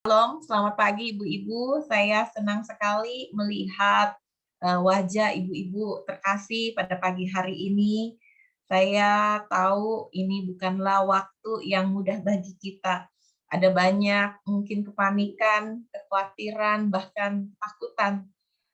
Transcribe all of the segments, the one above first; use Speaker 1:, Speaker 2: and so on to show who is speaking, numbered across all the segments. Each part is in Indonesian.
Speaker 1: Shalom, selamat pagi ibu-ibu. Saya senang sekali melihat wajah ibu-ibu terkasih pada pagi hari ini. Saya tahu ini bukanlah waktu yang mudah bagi kita. Ada banyak mungkin kepanikan, kekhawatiran, bahkan takutan.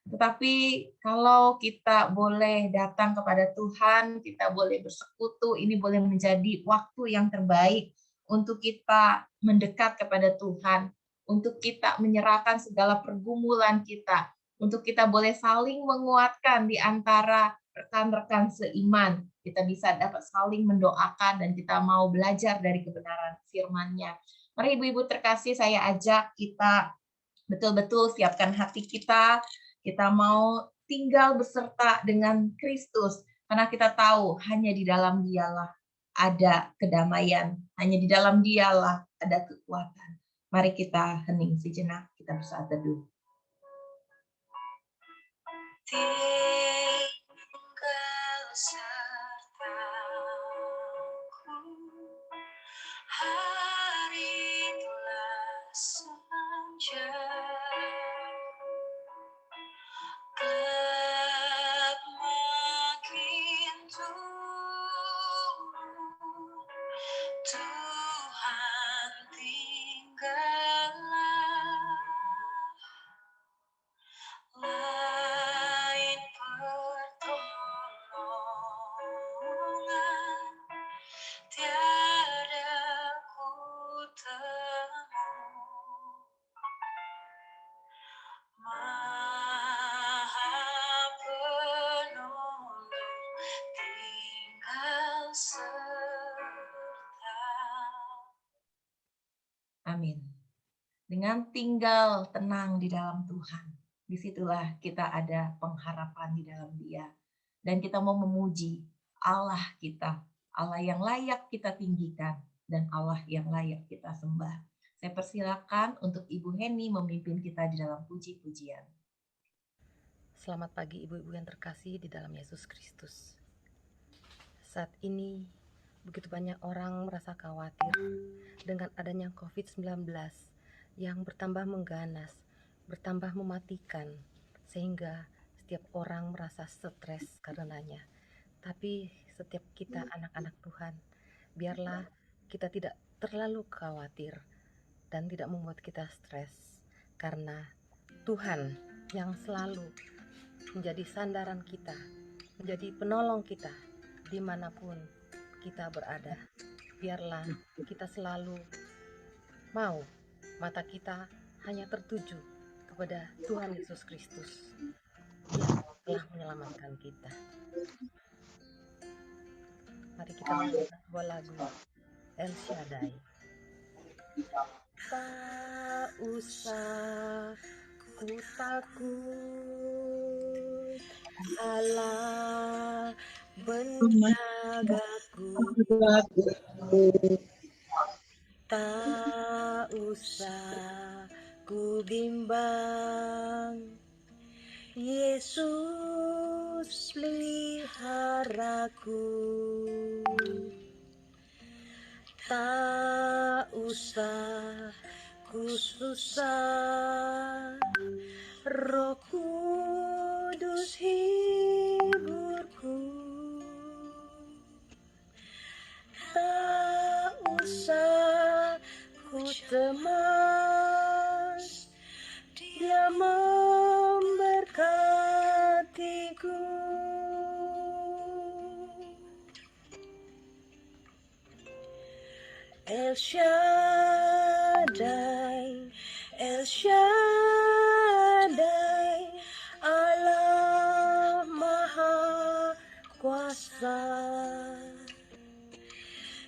Speaker 1: Tetapi kalau kita boleh datang kepada Tuhan, kita boleh bersekutu, ini boleh menjadi waktu yang terbaik untuk kita mendekat kepada Tuhan, untuk kita menyerahkan segala pergumulan kita, untuk kita boleh saling menguatkan di antara rekan-rekan seiman. Kita bisa dapat saling mendoakan dan kita mau belajar dari kebenaran firman-Nya. Mari ibu-ibu terkasih, saya ajak kita betul-betul siapkan hati kita. Kita mau tinggal beserta dengan Kristus, karena kita tahu hanya di dalam Dialah ada kedamaian, hanya di dalam Dialah ada kekuatan. Mari kita hening sejenak, kita bersaat teduh.
Speaker 2: Tinggal sertaku, hari telah senja, gelap makin turun, Tuhan tinggallah. Lain pertolongan tiada ku temu, Maha Penolong tinggal serta.
Speaker 1: Amin. Dengan tinggal tenang di dalam Tuhan, disitulah kita ada pengharapan di dalam Dia. Dan kita mau memuji Allah kita, Allah yang layak kita tinggikan, dan Allah yang layak kita sembah. Saya persilakan untuk Ibu Heni memimpin kita di dalam puji-pujian.
Speaker 3: Selamat pagi ibu-ibu yang terkasih di dalam Yesus Kristus. Saat ini begitu banyak orang merasa khawatir dengan adanya COVID-19 yang bertambah mengganas, bertambah mematikan, sehingga setiap orang merasa stres karenanya. Tapi setiap kita anak-anak Tuhan, biarlah kita tidak terlalu khawatir dan tidak membuat kita stres, karena Tuhan yang selalu menjadi sandaran kita, menjadi penolong kita dimanapun kita berada. Biarlah kita selalu mau mata kita hanya tertuju kepada Tuhan Yesus Kristus yang telah menyelamatkan kita. Mari kita menyanyikan sebuah lagu El Shaddai. Tak usah ku takut, Allah menjagaku. Tak usah ku bimbang, Yesus peliharaku. Tak usah ku susah, Roh Kudus hiburku. Tak usah ku cemas, Dia memberkatiku. El Shaddai, El Shaddai, Allah Maha Kuasa.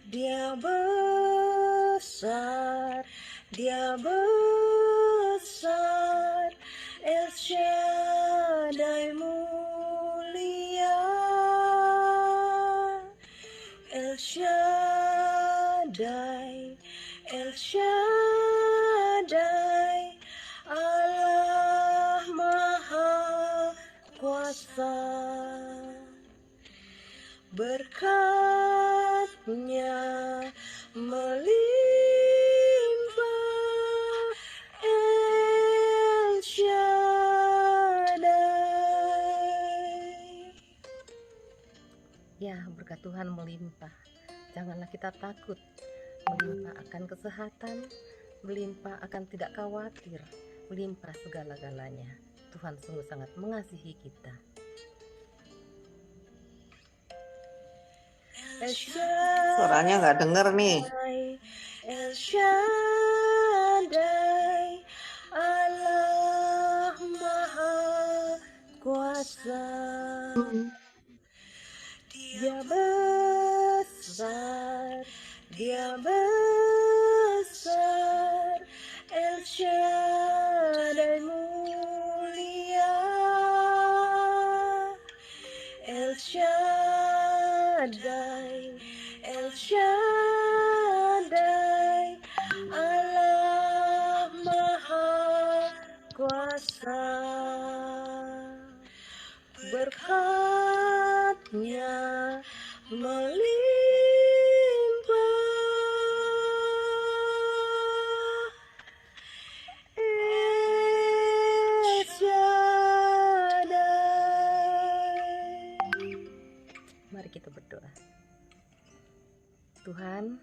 Speaker 3: Dia besar, Dia besar, El Shaddai mulia, El Shaddai, El Shaddai, Allah Maha Kuasa. Berkat-Nya melimpah berkat Tuhan melimpah. Janganlah kita takut, melimpah akan kesehatan, melimpah akan tidak khawatir, melimpah segala-galanya. Tuhan sungguh sangat mengasihi kita. El
Speaker 4: Suaranya nggak denger nih.
Speaker 3: Shaddai, El Shaddai, Allah Maha Kuasa. Dia besar, Dia besar, El Shaddai mulia, El Shaddai, El Shaddai, Allah Maha Kuasa. Berkat-Nya melimpah. El Shaddai. Mari kita berdoa. Tuhan,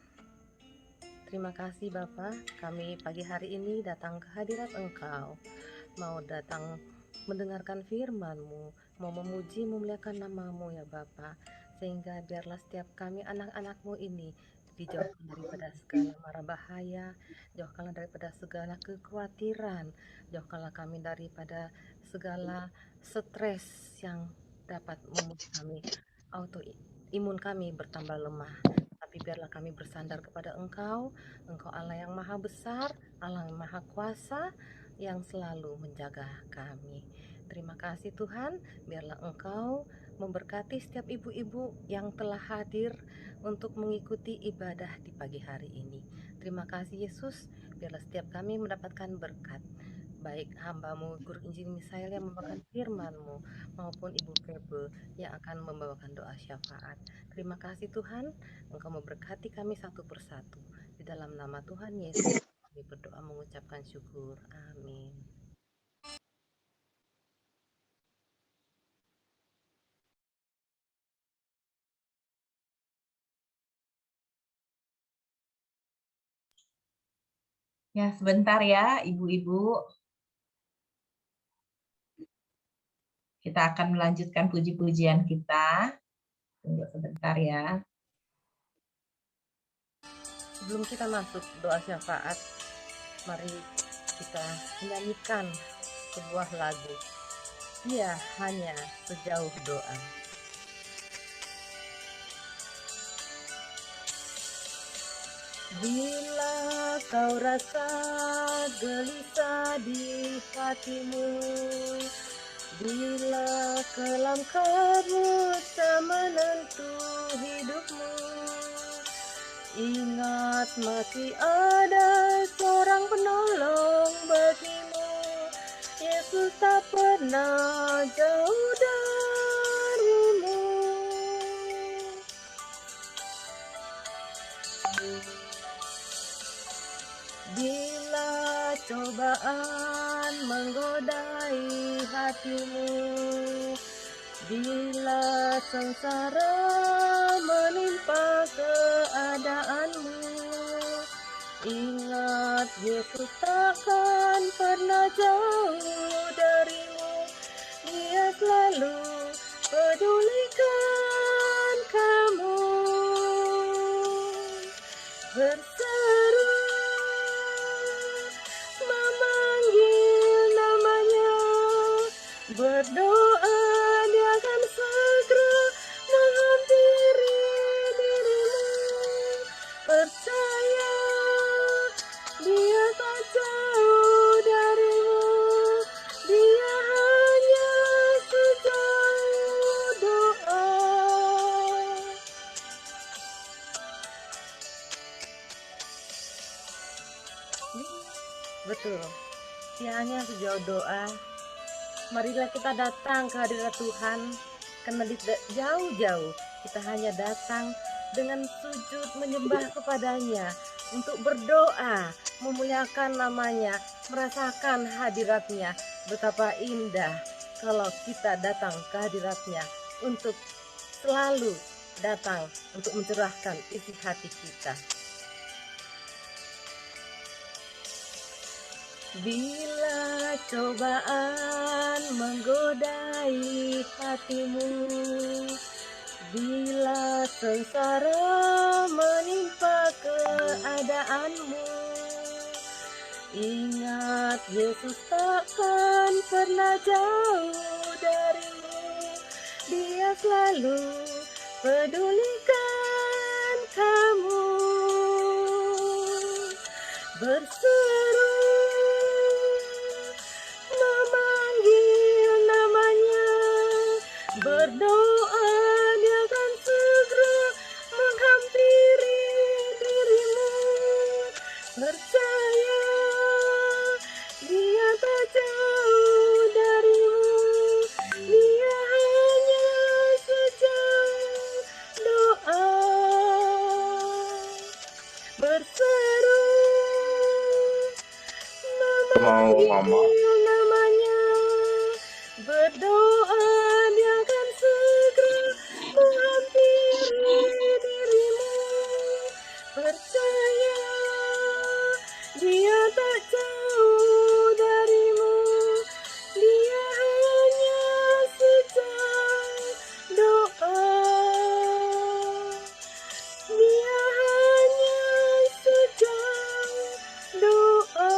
Speaker 3: terima kasih Bapa, kami pagi hari ini datang ke hadirat Engkau, mau datang mendengarkan firman-Mu, mau memuji memuliakan nama-Mu ya Bapa, sehingga biarlah setiap kami anak-anak-Mu ini dijauhkan daripada segala mara bahaya, jauhkanlah daripada segala kekhawatiran, jauhkanlah kami daripada segala stres yang dapat membuat kami imun kami bertambah lemah. Tapi biarlah kami bersandar kepada Engkau, Engkau Allah yang maha besar, Allah yang maha kuasa, yang selalu menjaga kami. Terima kasih Tuhan, biarlah Engkau memberkati setiap ibu-ibu yang telah hadir untuk mengikuti ibadah di pagi hari ini. Terima kasih Yesus, biarlah setiap kami mendapatkan berkat, baik hamba-Mu Guru Injil Misael yang membawakan firman-Mu, maupun Ibu Febe yang akan membawakan doa syafaat. Terima kasih Tuhan, Engkau memberkati kami satu persatu. Di dalam nama Tuhan Yesus kami berdoa mengucapkan syukur. Amin.
Speaker 1: Ya, sebentar ya, Ibu-ibu. Kita akan melanjutkan puji-pujian kita. Tunggu sebentar ya.
Speaker 3: Sebelum kita masuk doa syafaat, mari kita menyanyikan sebuah lagu. Ia hanya sejauh doa. Bila kau rasa gelisah di hatimu, bila kelam kabut tak menentu hidupmu, ingat masih ada seorang penolong bagimu. Yesus tak pernah jauh darimu. Bila cobaan menggodai hatimu, bila sengsara menimpa keadaanmu, ingat Yesus takkan pernah jauh darimu. Dia selalu pedulikan kamu. Berseru memanggil namanya, berdoa dia akan segera menghampiri dirimu. Percaya dia tak jauh darimu, dia hanya sejauh doa. Betul, dia hanya sejauh doa. Marilah kita datang ke hadirat Tuhan, karena tidak jauh-jauh kita hanya datang dengan sujud menyembah kepadanya, untuk berdoa, memuliakan namanya, merasakan hadiratnya. Betapa indah kalau kita datang ke hadiratnya untuk selalu datang untuk mencurahkan isi hati kita. Bila cobaan menggodai hatimu, bila sengsara menimpa keadaanmu, ingat Yesus takkan pernah jauh darimu. Dia selalu pedulikan kamu. Berseru memanggil namanya, berdoa dia akan segera menghampiri dirimu. Percaya dia tak jauh darimu, dia hanya sejauh doa. Berseru memanggil namanya, berdoa dia akan segera menghampiri dirimu. Percaya dia tak jauh darimu, dia hanya sejauh doa. Dia hanya sejauh doa.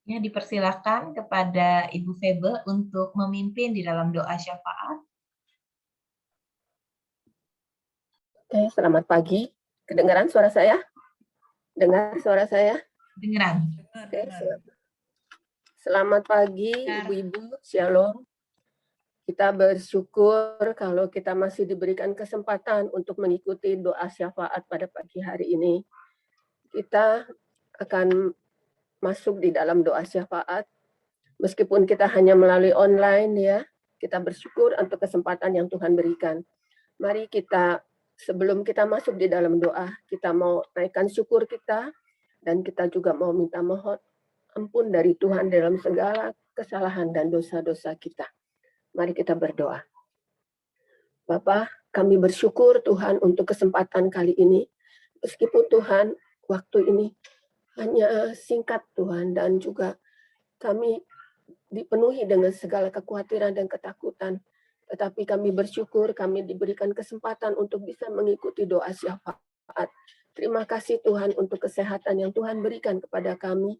Speaker 1: Ya, dipersilakan kepada Ibu Febe untuk memimpin di dalam doa syafaat.
Speaker 5: Oke, selamat pagi. Kedengaran suara saya? Dengar suara saya?
Speaker 1: Dengeran.
Speaker 5: Oke, selamat pagi Ibu-Ibu, Shalom. Kita bersyukur kalau kita masih diberikan kesempatan untuk mengikuti doa syafaat pada pagi hari ini. Kita akan masuk di dalam doa syafaat, meskipun kita hanya melalui online ya, kita bersyukur untuk kesempatan yang Tuhan berikan. Mari kita, sebelum kita masuk di dalam doa, kita mau naikkan syukur kita, dan kita juga mau minta mohon ampun dari Tuhan dalam segala kesalahan dan dosa-dosa kita. Mari kita berdoa. Bapa, kami bersyukur Tuhan untuk kesempatan kali ini. Meskipun Tuhan, waktu ini hanya singkat Tuhan, dan juga kami dipenuhi dengan segala kekhawatiran dan ketakutan. Tetapi kami bersyukur kami diberikan kesempatan untuk bisa mengikuti doa syafaat. Terima kasih Tuhan untuk kesehatan yang Tuhan berikan kepada kami.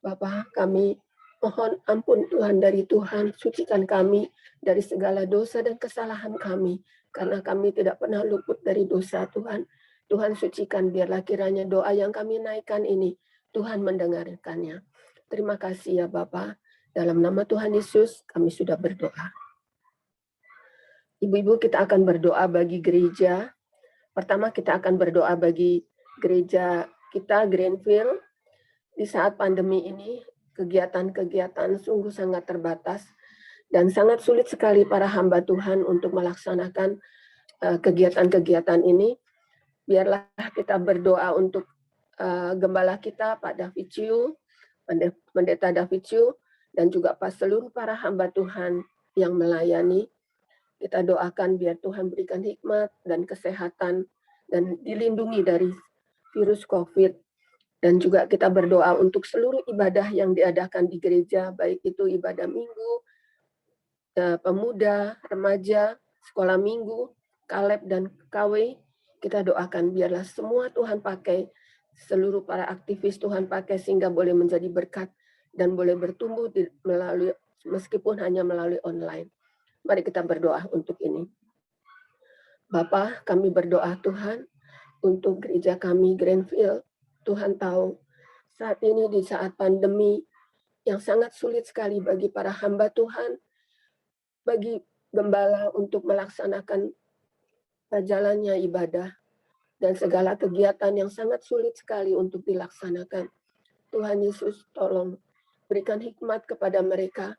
Speaker 5: Bapa, kami mohon ampun Tuhan dari Tuhan, sucikan kami dari segala dosa dan kesalahan kami, karena kami tidak pernah luput dari dosa Tuhan. Tuhan sucikan, biarlah kiranya doa yang kami naikkan ini, Tuhan mendengarkannya. Terima kasih ya Bapa. Dalam nama Tuhan Yesus, kami sudah berdoa. Ibu-ibu, kita akan berdoa bagi gereja. Pertama, kita akan berdoa bagi gereja kita, Greenfield. Di saat pandemi ini, kegiatan-kegiatan sungguh sangat terbatas, dan sangat sulit sekali para hamba Tuhan untuk melaksanakan kegiatan-kegiatan ini. Biarlah kita berdoa untuk gembala kita, Pak David Chiu, Pendeta David Chiu, dan juga seluruh para hamba Tuhan yang melayani. Kita doakan biar Tuhan berikan hikmat dan kesehatan dan dilindungi dari virus COVID. Dan juga kita berdoa untuk seluruh ibadah yang diadakan di gereja, baik itu ibadah minggu, pemuda, remaja, sekolah minggu, Kaleb dan KW. Kita doakan biarlah semua Tuhan pakai, seluruh para aktivis Tuhan pakai sehingga boleh menjadi berkat dan boleh bertumbuh melalui, meskipun hanya melalui online. Mari kita berdoa untuk ini. Bapa, kami berdoa Tuhan untuk gereja kami Greenfield. Tuhan tahu saat ini di saat pandemi yang sangat sulit sekali bagi para hamba Tuhan, bagi gembala untuk melaksanakan jalannya ibadah dan segala kegiatan yang sangat sulit sekali untuk dilaksanakan. Tuhan Yesus, tolong berikan hikmat kepada mereka,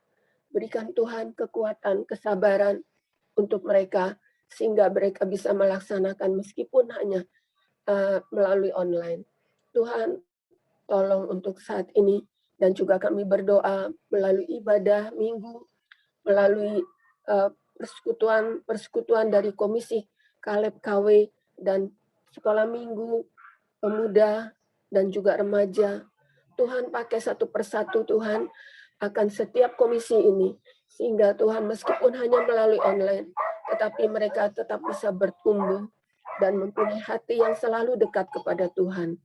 Speaker 5: berikan Tuhan kekuatan, kesabaran untuk mereka, sehingga mereka bisa melaksanakan meskipun hanya melalui online. Tuhan, tolong untuk saat ini, dan juga kami berdoa melalui ibadah minggu, melalui persekutuan dari Komisi Kaleb KW dan sekolah minggu, pemuda, dan juga remaja. Tuhan pakai satu persatu Tuhan akan setiap komisi ini, sehingga Tuhan meskipun hanya melalui online, tetapi mereka tetap bisa bertumbuh dan mempunyai hati yang selalu dekat kepada Tuhan.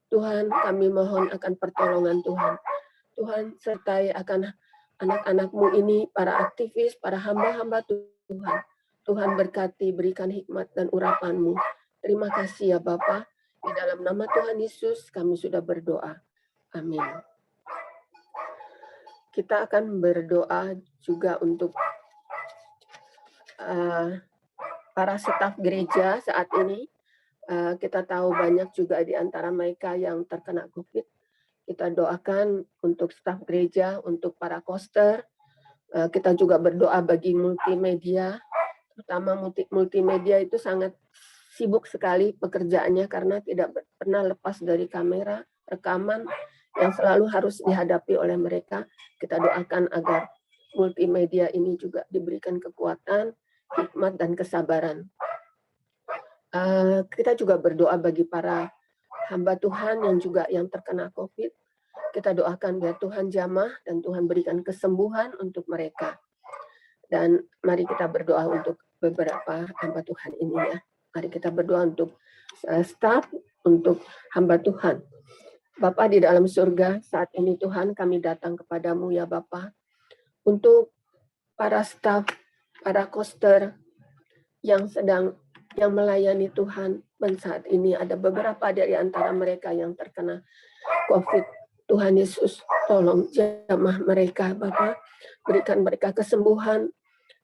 Speaker 5: Tuhan, kami mohon akan pertolongan Tuhan. Tuhan, sertai akan anak-anak-Mu ini, para aktivis, para hamba-hamba Tuhan. Tuhan berkati, berikan hikmat dan urapan-Mu. Terima kasih ya Bapa. Di dalam nama Tuhan Yesus kami sudah berdoa. Amin. Kita akan berdoa juga untuk para staf gereja saat ini. Kita tahu banyak juga di antara mereka yang terkena COVID. Kita doakan untuk staf gereja, untuk para koster. Kita juga berdoa bagi multimedia, terutama multimedia itu sangat sibuk sekali pekerjaannya karena tidak pernah lepas dari kamera, rekaman yang selalu harus dihadapi oleh mereka. Kita doakan agar multimedia ini juga diberikan kekuatan, hikmat, dan kesabaran. Kita juga berdoa bagi para hamba Tuhan yang terkena COVID. Kita doakan biar Tuhan jamah dan Tuhan berikan kesembuhan untuk mereka. Dan mari kita berdoa untuk beberapa hamba Tuhan ini ya. Mari kita berdoa untuk staf, untuk hamba Tuhan. Bapa di dalam surga, saat ini Tuhan kami datang kepadamu ya Bapa, untuk para staf, para koster yang melayani Tuhan, dan saat ini ada beberapa dari antara mereka yang terkena COVID. Tuhan Yesus, tolong jamah mereka Bapa, berikan mereka kesembuhan,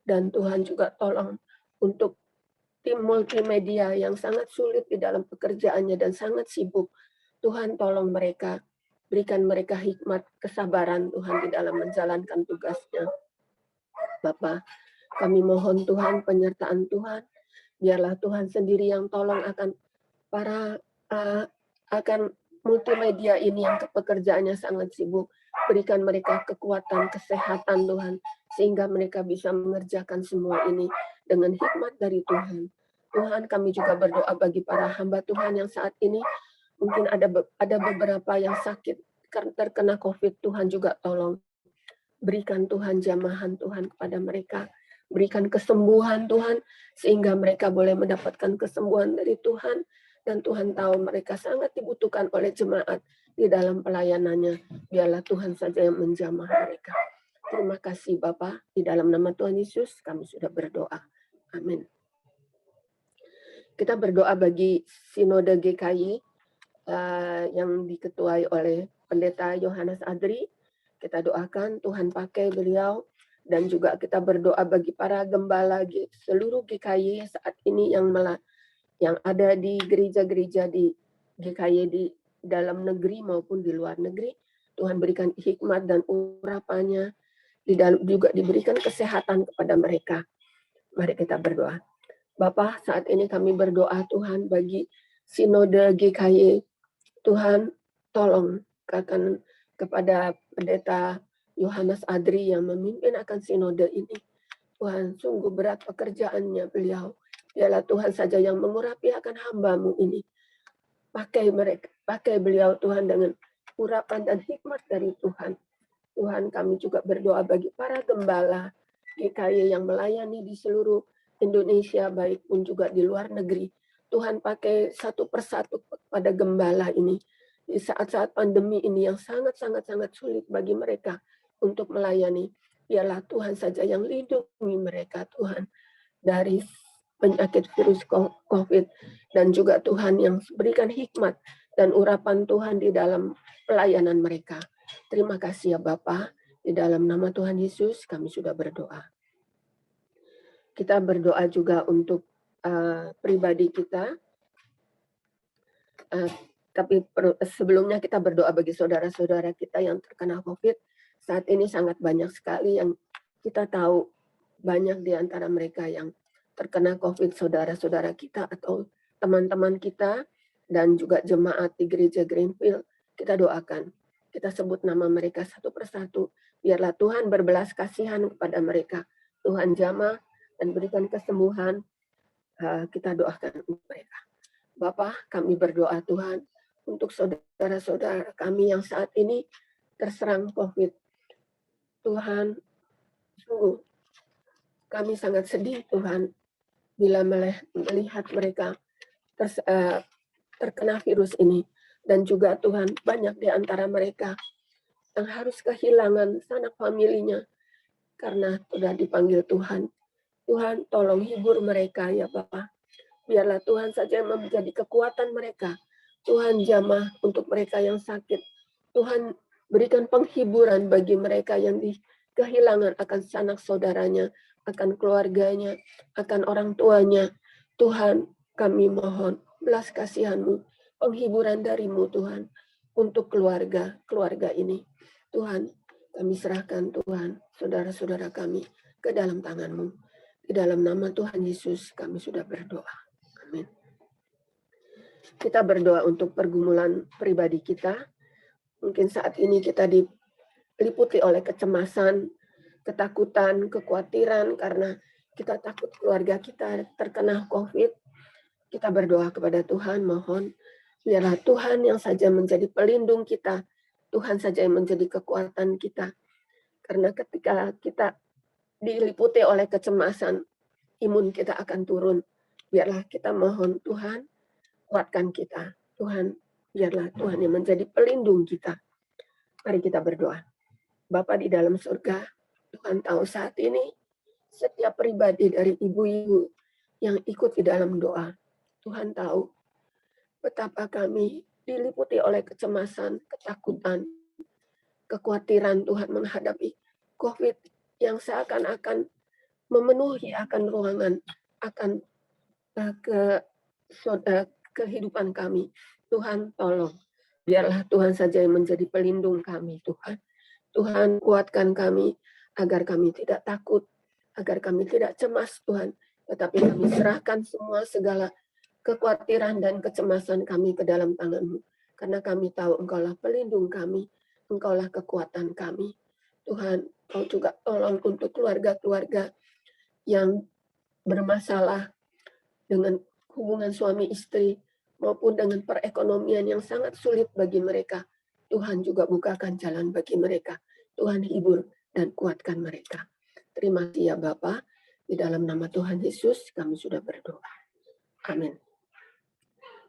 Speaker 5: dan Tuhan juga tolong untuk tim multimedia yang sangat sulit di dalam pekerjaannya dan sangat sibuk. Tuhan tolong mereka, berikan mereka hikmat, kesabaran Tuhan di dalam menjalankan tugasnya. Bapa, kami mohon Tuhan penyertaan Tuhan, biarlah Tuhan sendiri yang tolong akan akan multimedia ini yang pekerjaannya sangat sibuk. Berikan mereka kekuatan, kesehatan Tuhan, sehingga mereka bisa mengerjakan semua ini dengan hikmat dari Tuhan. Tuhan, kami juga berdoa bagi para hamba Tuhan yang saat ini mungkin ada beberapa yang sakit terkena COVID. Tuhan juga tolong berikan Tuhan jamahan Tuhan kepada mereka, berikan kesembuhan Tuhan, sehingga mereka boleh mendapatkan kesembuhan dari Tuhan, dan Tuhan tahu mereka sangat dibutuhkan oleh jemaat di dalam pelayanannya. Biarlah Tuhan saja yang menjamah mereka. Terima kasih Bapa, di dalam nama Tuhan Yesus kami sudah berdoa. Amin. Kita berdoa bagi Sinode GKI yang diketuai oleh Pendeta Yohanes Adri. Kita doakan Tuhan pakai beliau, dan juga kita berdoa bagi para gembala seluruh GKI saat ini yang ada di gereja-gereja di GKI di dalam negeri maupun di luar negeri. Tuhan berikan hikmat dan urapannya, juga diberikan kesehatan kepada mereka. Mari kita berdoa. Bapa, saat ini kami berdoa Tuhan bagi Sinode GKI. Tuhan, tolong katakan kepada Pendeta Yohanes Adri yang memimpin akan Sinode ini. Tuhan, sungguh berat pekerjaannya beliau. Biarlah Tuhan saja yang mengurapi akan hamba-Mu ini. Pakai beliau Tuhan dengan urapan dan hikmat dari Tuhan. Tuhan, kami juga berdoa bagi para gembala GKI yang melayani di seluruh Indonesia, baik pun juga di luar negeri. Tuhan pakai satu persatu pada gembala ini di saat-saat pandemi ini yang sangat-sangat sulit bagi mereka untuk melayani. Biarlah Tuhan saja yang lindungi mereka Tuhan dari penyakit virus COVID, dan juga Tuhan yang berikan hikmat dan urapan Tuhan di dalam pelayanan mereka. Terima kasih ya Bapa, di dalam nama Tuhan Yesus kami sudah berdoa. Kita berdoa juga untuk pribadi kita. Tapi sebelumnya kita berdoa bagi saudara-saudara kita yang terkena COVID. Saat ini sangat banyak sekali yang kita tahu, banyak di antara mereka yang terkena COVID saudara-saudara kita atau teman-teman kita dan juga jemaat di gereja Greenfield, kita doakan. Kita sebut nama mereka satu persatu. Biarlah Tuhan berbelas kasihan kepada mereka. Tuhan jamah dan berikan kesembuhan. Kita doakan untuk mereka. Bapa, kami berdoa Tuhan untuk saudara-saudara kami yang saat ini terserang COVID. Tuhan, sungguh kami sangat sedih Tuhan bila melihat mereka terkena virus ini. Dan juga Tuhan, banyak di antara mereka yang harus kehilangan sanak familinya karena sudah dipanggil Tuhan. Tuhan, tolong hibur mereka ya Bapa. Biarlah Tuhan saja yang menjadi kekuatan mereka. Tuhan jamah untuk mereka yang sakit. Tuhan berikan penghiburan bagi mereka yang kehilangan akan sanak saudaranya, akan keluarganya, akan orang tuanya. Tuhan, kami mohon belas kasihan-Mu, penghiburan dari-Mu Tuhan, untuk keluarga ini. Tuhan, kami serahkan Tuhan, saudara-saudara kami ke dalam tangan-Mu. Di dalam nama Tuhan Yesus kami sudah berdoa. Amin. Kita berdoa untuk pergumulan pribadi kita. Mungkin saat ini kita diliputi oleh kecemasan, ketakutan, kekhawatiran karena kita takut keluarga kita terkena COVID. Kita berdoa kepada Tuhan, mohon biarlah Tuhan yang saja menjadi pelindung kita, Tuhan saja yang menjadi kekuatan kita. Karena ketika kita diliputi oleh kecemasan, imun kita akan turun. Biarlah kita mohon Tuhan, kuatkan kita. Tuhan, biarlah Tuhan yang menjadi pelindung kita. Mari kita berdoa. Bapa di dalam surga, Tuhan tahu saat ini setiap pribadi dari ibu-ibu yang ikut di dalam doa. Tuhan tahu betapa kami diliputi oleh kecemasan, ketakutan, kekhawatiran Tuhan menghadapi COVID yang seakan-akan memenuhi akan ruangan, akan kehidupan kami. Tuhan tolong, biarlah Tuhan saja yang menjadi pelindung kami Tuhan. Tuhan kuatkan kami agar kami tidak takut, agar kami tidak cemas Tuhan. Tetapi kami serahkan semua segala kekhawatiran dan kecemasan kami ke dalam tangan-Mu. Karena kami tahu Engkaulah pelindung kami, Engkaulah kekuatan kami. Tuhan, Kau juga tolong untuk keluarga-keluarga yang bermasalah dengan hubungan suami istri maupun dengan perekonomian yang sangat sulit bagi mereka. Tuhan juga bukakan jalan bagi mereka. Tuhan hibur dan kuatkan mereka. Terima kasih ya Bapa. Di dalam nama Tuhan Yesus kami sudah berdoa. Amin.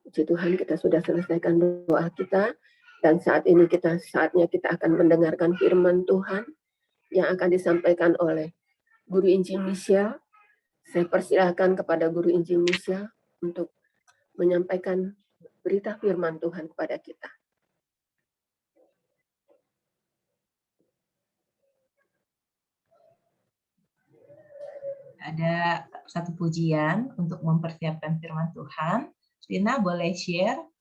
Speaker 5: Puji Tuhan, kita sudah selesaikan doa kita. Dan saat ini saatnya kita akan mendengarkan firman Tuhan yang akan disampaikan oleh Guru Injil Michelle. Saya persilakan kepada Guru Injil Michelle untuk menyampaikan berita firman Tuhan kepada kita.
Speaker 1: Ada satu pujian untuk mempersiapkan firman Tuhan. Rina boleh share?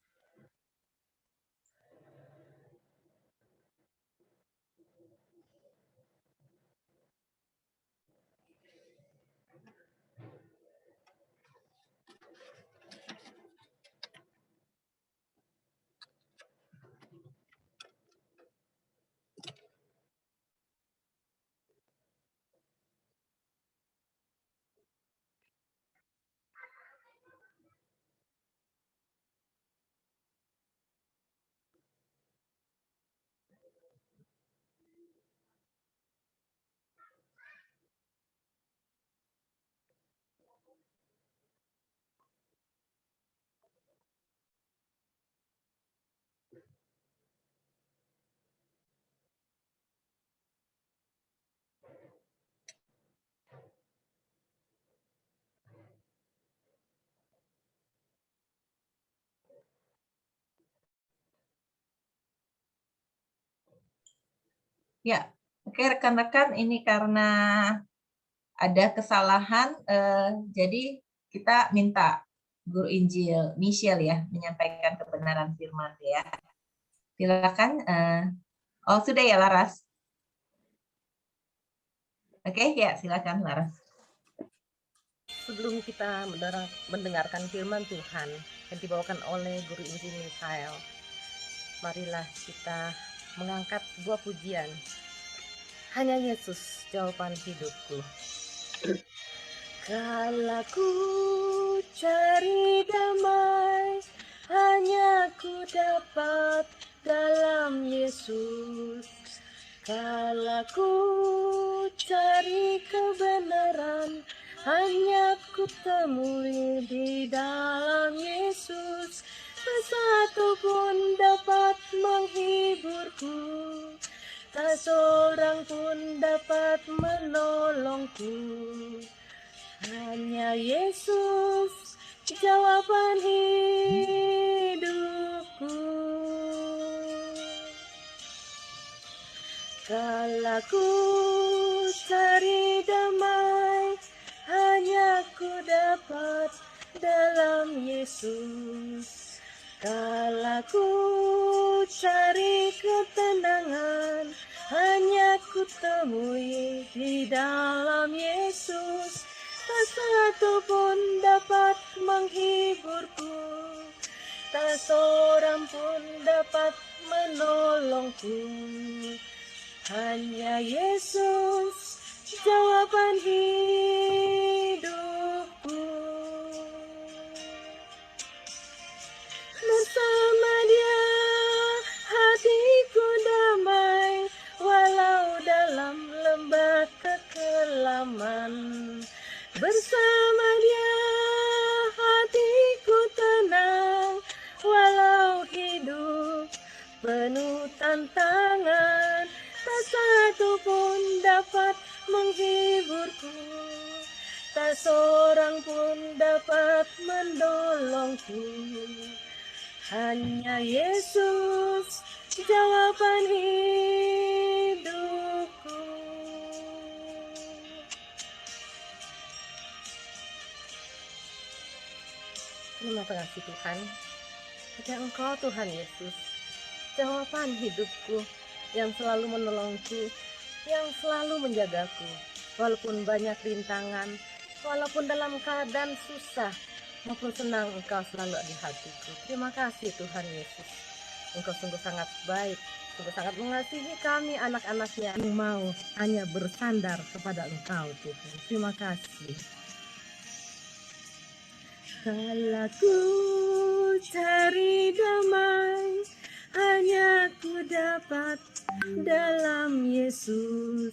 Speaker 1: Ya, oke rekan-rekan, ini karena ada kesalahan, jadi kita minta Guru Injil Michelle ya menyampaikan kebenaran firman ya. Silakan. Oh sudah ya Laras. Oke ya silakan Laras.
Speaker 3: sebelum kita mendengarkan firman Tuhan yang dibawakan oleh Guru Injil Michael, marilah kita mengangkat sebuah pujian. Hanya Yesus jawaban hidupku. Kala ku cari damai, hanya ku dapat dalam Yesus. Kala ku cari kebenaran, hanya ku temui di dalam Yesus. Satu pun dapat menghiburku, tak seorang pun dapat menolongku. Hanya Yesus jawaban hidupku. Kala ku cari damai, hanya ku dapat dalam Yesus. Kala ku cari ketenangan, hanya ku temui di dalam Yesus. Tak satu pun dapat menghiburku, tak seorang pun dapat menolongku. Hanya Yesus jawaban hidupku. Bersama Dia hatiku damai, walau dalam lembah kekelaman. Bersama Dia hatiku tenang, walau hidup penuh tantangan. Tak satu pun dapat menghiburku, tak seorang pun dapat menolongku. Hanya Yesus jawaban hidupku. Terima kasih Tuhan. Hanya Engkau Tuhan Yesus, jawaban hidupku, yang selalu menolongku, yang selalu menjagaku. Walaupun banyak rintangan, walaupun dalam keadaan susah maupun senang, Engkau selalu ada di hatiku. Terima kasih Tuhan Yesus. Engkau sungguh sangat baik, sungguh sangat mengasihi kami anak-anaknya yang mau hanya bersandar kepada Engkau Tuhan. Terima kasih. Kala ku cari damai, hanya ku dapat dalam Yesus.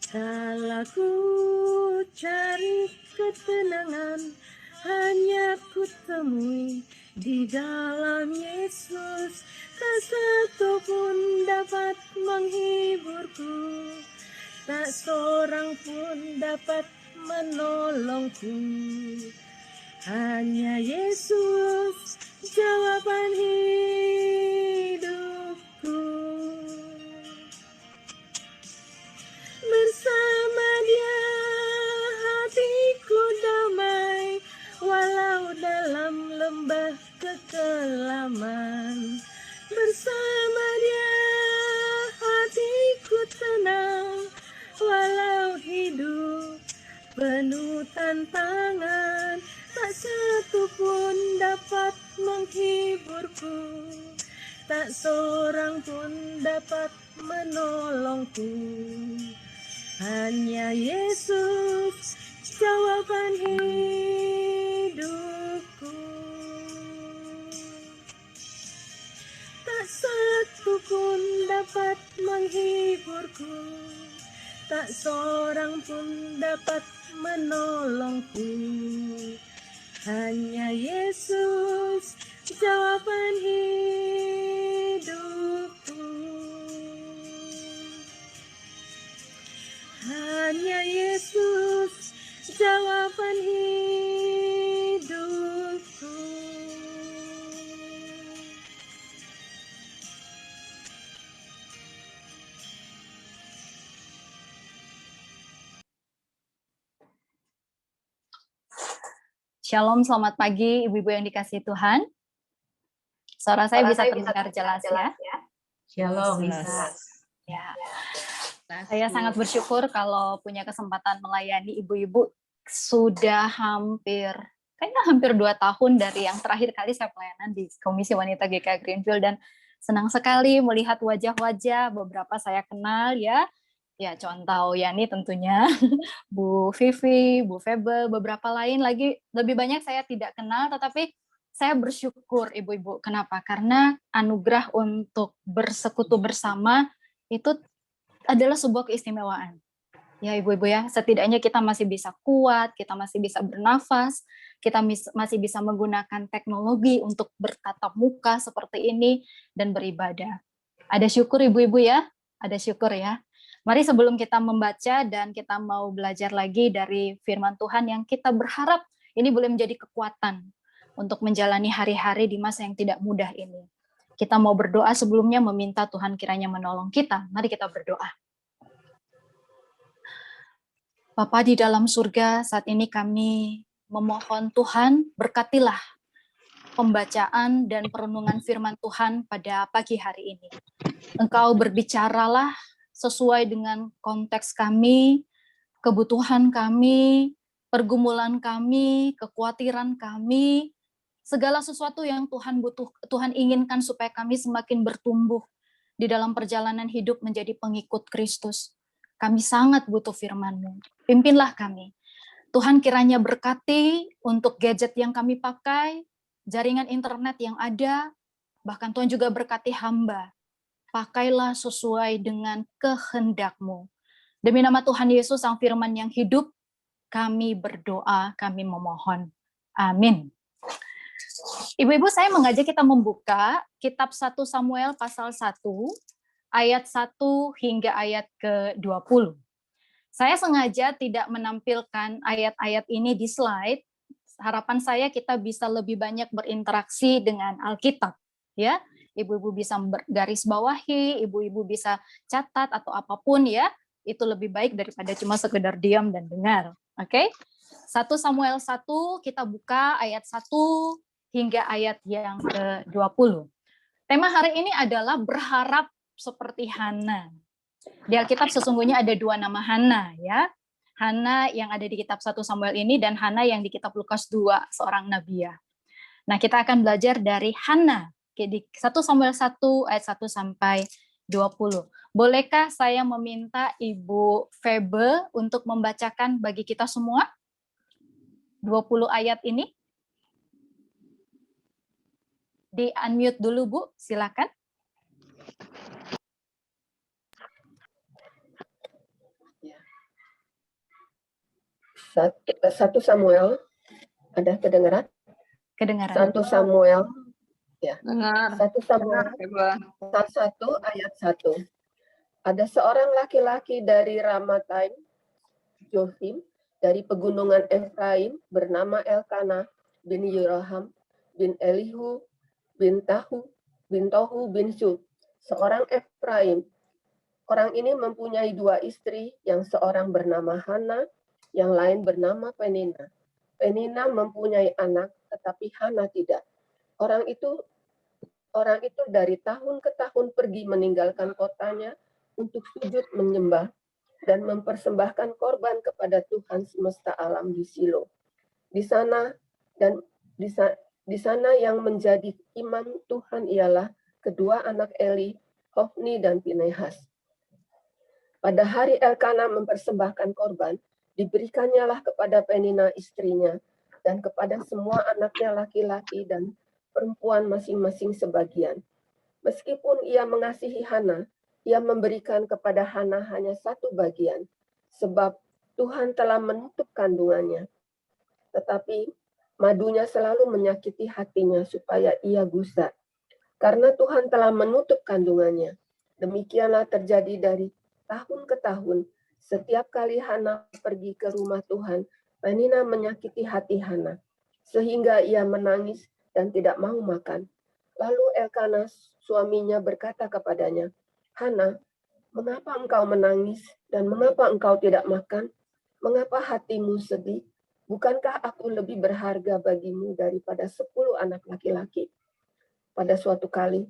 Speaker 3: Kala ku cari ketenangan, hanya ku temui di dalam Yesus. Tak satu pun dapat menghiburku, tak seorang pun dapat menolongku. Hanya Yesus jawaban hidupku. Bersama Dia hatiku damai, walau dalam lembah kekelaman. Bersama Dia hatiku tenang, walau hidup penuh tantangan. Tak satu pun dapat menghiburku, tak seorang pun dapat menolongku. Hanya Yesus jawaban hidupku. Tak satu pun dapat menghiburku, tak seorang pun dapat menolongku. Hanya Yesus jawaban hidupku. Hanya Yesus jawaban hidupku.
Speaker 6: Shalom, selamat pagi ibu-ibu yang dikasihi Tuhan. Suara saya bisa terdengar jelas ya?
Speaker 1: Shalom, bisa.
Speaker 6: Ya. Saya sangat bersyukur kalau punya kesempatan melayani ibu-ibu sudah kayaknya hampir 2 tahun dari yang terakhir kali saya pelayanan di Komisi Wanita GK Greenfield, dan senang sekali melihat wajah-wajah beberapa saya kenal ya. Ya, contoh Yani tentunya, Bu Vivi, Bu Febe, beberapa lain lagi, lebih banyak saya tidak kenal, tetapi saya bersyukur ibu-ibu. Kenapa? Karena anugerah untuk bersekutu bersama itu adalah sebuah keistimewaan. Ya ibu-ibu ya, setidaknya kita masih bisa kuat, kita masih bisa bernafas, kita masih bisa menggunakan teknologi untuk bertatap muka seperti ini dan beribadah. Ada syukur ibu-ibu ya, ada syukur ya. Mari sebelum kita membaca dan kita mau belajar lagi dari firman Tuhan yang kita berharap ini boleh menjadi kekuatan untuk menjalani hari-hari di masa yang tidak mudah ini. Kita mau berdoa sebelumnya meminta Tuhan kiranya menolong kita. Mari kita berdoa. Bapa di dalam surga, saat ini kami memohon Tuhan, berkatilah pembacaan dan perenungan firman Tuhan pada pagi hari ini. Engkau berbicaralah sesuai dengan konteks kami, kebutuhan kami, pergumulan kami, kekhawatiran kami, segala sesuatu yang Tuhan inginkan supaya kami semakin bertumbuh di dalam perjalanan hidup menjadi pengikut Kristus. Kami sangat butuh firman-Mu. Pimpinlah kami. Tuhan kiranya berkati untuk gadget yang kami pakai, jaringan internet yang ada, bahkan Tuhan juga berkati hamba. Pakailah sesuai dengan kehendak-Mu. Demi nama Tuhan Yesus, Sang Firman yang hidup, kami berdoa, kami memohon. Amin. Ibu-ibu, saya mengajak kita membuka kitab 1 Samuel pasal 1, ayat 1 hingga ayat ke-20. Saya sengaja tidak menampilkan ayat-ayat ini di slide. Harapan saya kita bisa lebih banyak berinteraksi dengan Alkitab, ya. Ibu-ibu bisa garis bawahi, ibu-ibu bisa catat atau apapun ya, itu lebih baik daripada cuma sekedar diam dan dengar. Oke? 1 Samuel 1 kita buka ayat 1 hingga ayat yang ke-20. Tema hari ini adalah berharap seperti Hana. Di Alkitab sesungguhnya ada 2 nama Hana ya. Hana yang ada di kitab 1 Samuel ini dan Hana yang di kitab Lukas 2, seorang nabiah. Nah, kita akan belajar dari Hana di 1 Samuel 1 ayat 1 sampai 20. Bolehkah saya meminta Ibu Febe untuk membacakan bagi kita semua 20 ayat ini? Di unmute dulu Bu, silakan.
Speaker 5: Satu Samuel, ada kedengaran?
Speaker 6: Kedengaran.
Speaker 5: 1 Samuel, ya.
Speaker 4: Dengar.
Speaker 5: 1 Samuel pasal 1 ayat 1. Ada seorang laki-laki dari Ramataim, Jothim, dari pegunungan Efraim, bernama Elkanah bin Yeroham bin Elihu bin Tohu bin Sub, seorang Efraim. Orang ini mempunyai 2 istri, yang seorang bernama Hana, yang lain bernama Penina. Penina mempunyai anak, tetapi Hana tidak. Orang itu dari tahun ke tahun pergi meninggalkan kotanya untuk sujud menyembah dan mempersembahkan korban kepada Tuhan semesta alam di Silo. Di sana yang menjadi imam Tuhan ialah kedua anak Eli, Hofni dan Pinehas. Pada hari Elkanah mempersembahkan korban, diberikannya kepada Penina istrinya dan kepada semua anaknya laki-laki dan perempuan masing-masing sebagian. Meskipun ia mengasihi Hana, ia memberikan kepada Hana hanya 1 bagian, sebab Tuhan telah menutup kandungannya. Tetapi madunya selalu menyakiti hatinya supaya ia gusa. Karena Tuhan telah menutup kandungannya. Demikianlah terjadi dari tahun ke tahun. Setiap kali Hana pergi ke rumah Tuhan, Penina menyakiti hati Hana, sehingga ia menangis dan tidak mau makan. Lalu Elkanah suaminya berkata kepadanya, Hana, mengapa engkau menangis dan mengapa engkau tidak makan? Mengapa hatimu sedih? Bukankah aku lebih berharga bagimu daripada 10 anak laki-laki? Pada suatu kali,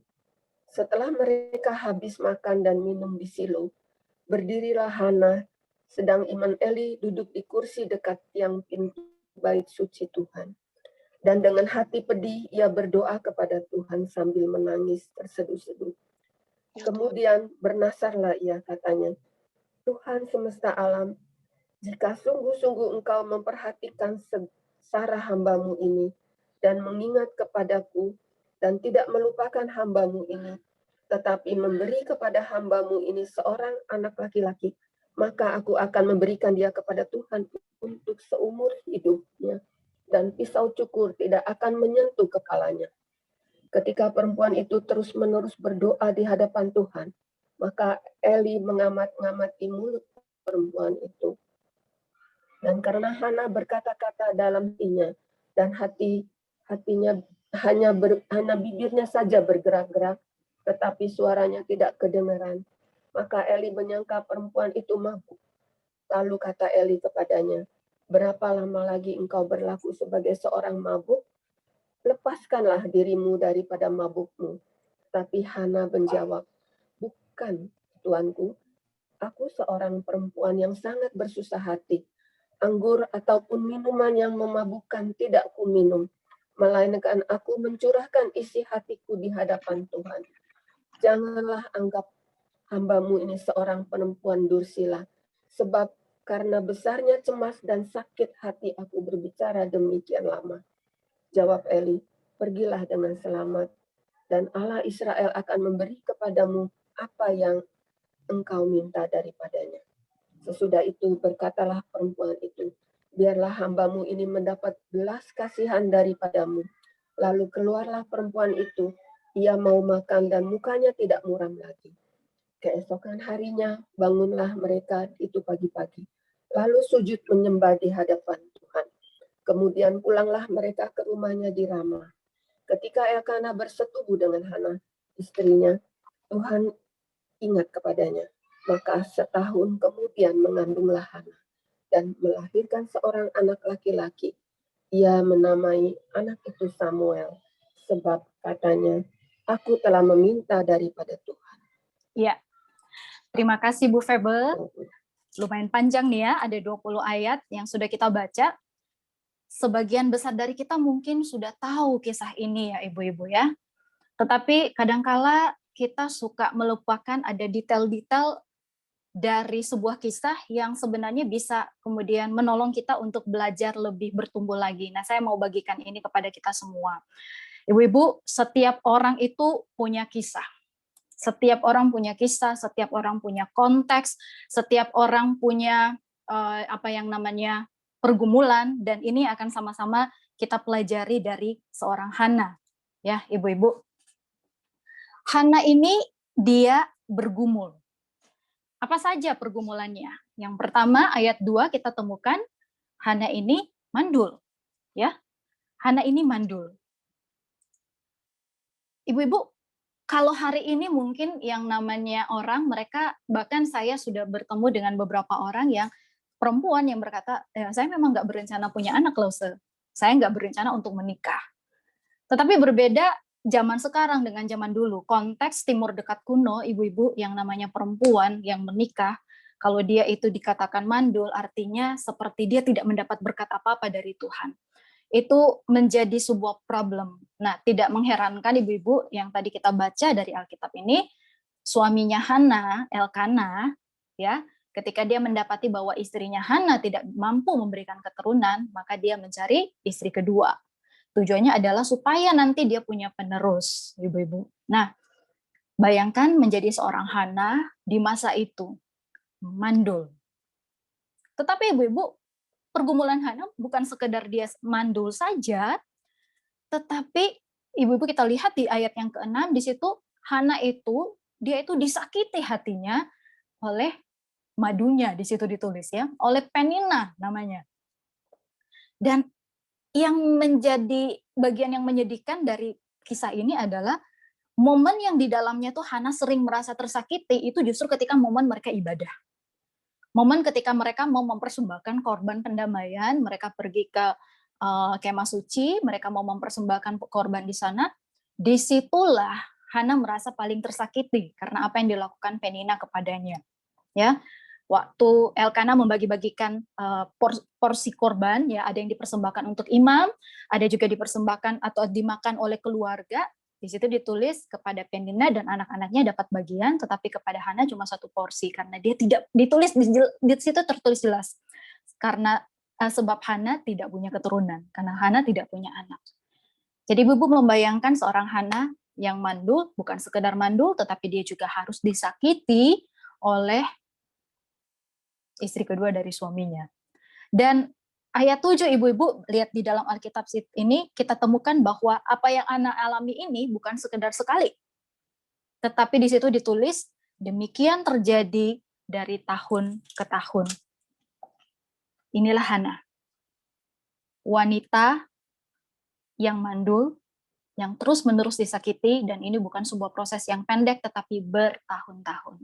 Speaker 5: setelah mereka habis makan dan minum di Silo, berdirilah Hana sedang Imam Eli duduk di kursi dekat tiang pintu bait suci Tuhan. Dan dengan hati pedih, ia berdoa kepada Tuhan sambil menangis terseduh-seduh. Kemudian bernasarlah ia, katanya, Tuhan semesta alam, jika sungguh-sungguh Engkau memperhatikan sengsara hamba-Mu ini dan mengingat kepadaku dan tidak melupakan hamba-Mu ini, tetapi memberi kepada hamba-Mu ini seorang anak laki-laki, maka aku akan memberikan dia kepada Tuhan untuk seumur hidupnya, dan pisau cukur tidak akan menyentuh kepalanya. Ketika perempuan itu terus-menerus berdoa di hadapan Tuhan, maka Eli mengamat-ngamati mulut perempuan itu. Dan karena Hana berkata-kata dalam hatinya, dan hatinya hanya bibirnya saja bergerak-gerak, tetapi suaranya tidak kedengaran, maka Eli menyangka perempuan itu mabuk. Lalu kata Eli kepadanya, berapa lama lagi engkau berlaku sebagai seorang mabuk? Lepaskanlah dirimu daripada mabukmu. Tapi Hana menjawab, bukan, tuanku, aku seorang perempuan yang sangat bersusah hati. Anggur ataupun minuman yang memabukkan tidak kuminum, melainkan aku mencurahkan isi hatiku di hadapan Tuhan. Janganlah anggap hamba-Mu ini seorang perempuan dursila, sebab karena besarnya cemas dan sakit hati aku berbicara demikian lama. Jawab Eli, pergilah dengan selamat, dan Allah Israel akan memberi kepadamu apa yang engkau minta daripadanya. Sesudah itu berkatalah perempuan itu, biarlah hamba-Mu ini mendapat belas kasihan daripadamu. Lalu keluarlah perempuan itu, ia mau makan dan mukanya tidak muram lagi. Keesokan harinya bangunlah mereka itu pagi-pagi, lalu sujud menyembah di hadapan Tuhan. Kemudian pulanglah mereka ke rumahnya di Rama. Ketika Elkana bersetubuh dengan Hana, istrinya, Tuhan ingat kepadanya. Maka setahun kemudian mengandunglah Hana dan melahirkan seorang anak laki-laki. Ia menamai anak itu Samuel, sebab katanya, aku telah meminta daripada Tuhan.
Speaker 6: Ya, terima kasih Bu Febel. Lumayan panjang nih ya, ada 20 ayat yang sudah kita baca. Sebagian besar dari kita mungkin sudah tahu kisah ini ya ibu-ibu ya. Tetapi kadangkala kita suka melupakan ada detail-detail dari sebuah kisah yang sebenarnya bisa kemudian menolong kita untuk belajar lebih bertumbuh lagi. Nah, saya mau bagikan ini kepada kita semua. Ibu-ibu, setiap orang itu punya kisah. Setiap orang punya kisah, setiap orang punya konteks, setiap orang punya pergumulan, dan ini akan sama-sama kita pelajari dari seorang Hana. Ya, ibu-ibu. Hana ini dia bergumul. Apa saja pergumulannya? Yang pertama, ayat 2 kita temukan Hana ini mandul. Ya. Hana ini mandul. Ibu-ibu, kalau hari ini mungkin yang namanya orang, mereka, bahkan saya sudah bertemu dengan beberapa orang yang perempuan yang berkata, saya memang nggak berencana punya anak loh, saya nggak berencana untuk menikah. Tetapi berbeda zaman sekarang dengan zaman dulu. Konteks Timur Dekat kuno, ibu-ibu, yang namanya perempuan yang menikah, kalau dia itu dikatakan mandul, artinya seperti dia tidak mendapat berkat apa-apa dari Tuhan. Itu menjadi sebuah problem. Nah, tidak mengherankan ibu-ibu yang tadi kita baca dari Alkitab ini, suaminya Hana, Elkana, ya, ketika dia mendapati bahwa istrinya Hana tidak mampu memberikan keturunan, maka dia mencari istri kedua. Tujuannya adalah supaya nanti dia punya penerus, ibu-ibu. Nah, bayangkan menjadi seorang Hana di masa itu, mandul. Tetapi ibu-ibu, pergumulan Hana bukan sekedar dia mandul saja, tetapi ibu-ibu kita lihat di ayat yang ke-6, di situ Hana itu, dia itu disakiti hatinya oleh madunya, di situ ditulis ya, oleh Penina namanya. Dan yang menjadi bagian yang menyedihkan dari kisah ini adalah momen yang di dalamnya tuh Hana sering merasa tersakiti itu justru ketika momen mereka ibadah. Momen ketika mereka mau mempersembahkan korban pendamaian, mereka pergi ke kemah suci, mereka mau mempersembahkan korban di sana, disitulah Hana merasa paling tersakiti karena apa yang dilakukan Penina kepadanya. Ya, waktu Elkana membagi-bagikan porsi korban, ya, ada yang dipersembahkan untuk imam, ada juga dipersembahkan atau dimakan oleh keluarga. Di situ ditulis kepada Penina dan anak-anaknya dapat bagian, tetapi kepada Hana cuma 1 porsi karena dia tidak ditulis di situ tertulis jelas karena sebab Hana tidak punya keturunan, karena Hana tidak punya anak. Jadi ibu membayangkan seorang Hana yang mandul, bukan sekedar mandul, tetapi dia juga harus disakiti oleh istri kedua dari suaminya. Dan ayat 7 ibu-ibu lihat di dalam Alkitab ini kita temukan bahwa apa yang Hana alami ini bukan sekedar sekali. Tetapi di situ ditulis demikian terjadi dari tahun ke tahun. Inilah Hana. Wanita yang mandul, yang terus-menerus disakiti, dan ini bukan sebuah proses yang pendek tetapi bertahun-tahun.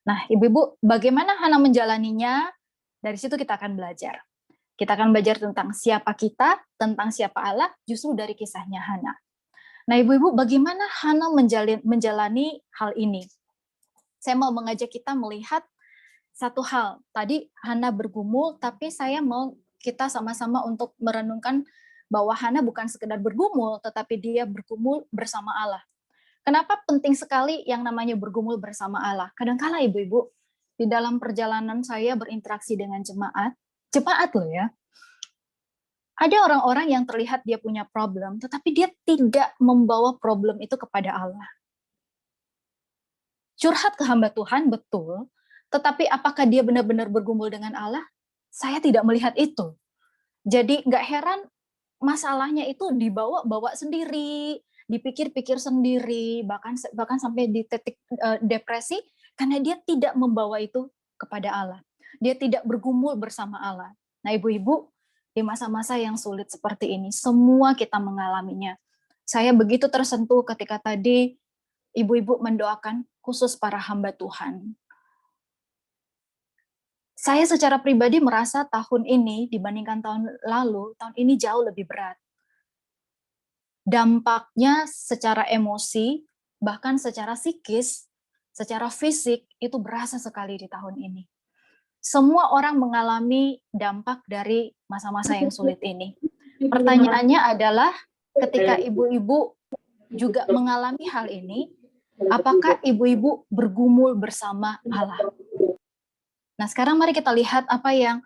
Speaker 6: Nah, ibu-ibu, bagaimana Hana menjalaninya? Dari situ kita akan belajar. Kita akan belajar tentang siapa kita, tentang siapa Allah, justru dari kisahnya Hana. Nah, ibu-ibu, bagaimana Hana menjalani hal ini? Saya mau mengajak kita melihat satu hal. Tadi Hana bergumul, tapi saya mau kita sama-sama untuk merenungkan bahwa Hana bukan sekedar bergumul, tetapi dia bergumul bersama Allah. Kenapa penting sekali yang namanya bergumul bersama Allah? Kadang-kala ibu-ibu, di dalam perjalanan saya berinteraksi dengan jemaat loh ya, ada orang-orang yang terlihat dia punya problem, tetapi dia tidak membawa problem itu kepada Allah. Curhat ke hamba Tuhan, betul, tetapi apakah dia benar-benar bergumul dengan Allah? Saya tidak melihat itu. Jadi nggak heran masalahnya itu dibawa-bawa sendiri, dipikir-pikir sendiri, bahkan sampai di titik depresi karena dia tidak membawa itu kepada Allah. Dia tidak bergumul bersama Allah. Nah, ibu-ibu, di masa-masa yang sulit seperti ini, semua kita mengalaminya. Saya begitu tersentuh ketika tadi ibu-ibu mendoakan khusus para hamba Tuhan. Saya secara pribadi merasa tahun ini dibandingkan tahun lalu, tahun ini jauh lebih berat. Dampaknya secara emosi, bahkan secara psikis, secara fisik, itu berasa sekali di tahun ini. Semua orang mengalami dampak dari masa-masa yang sulit ini. Pertanyaannya adalah, ketika ibu-ibu juga mengalami hal ini, apakah ibu-ibu bergumul bersama Allah? Nah, sekarang mari kita lihat apa yang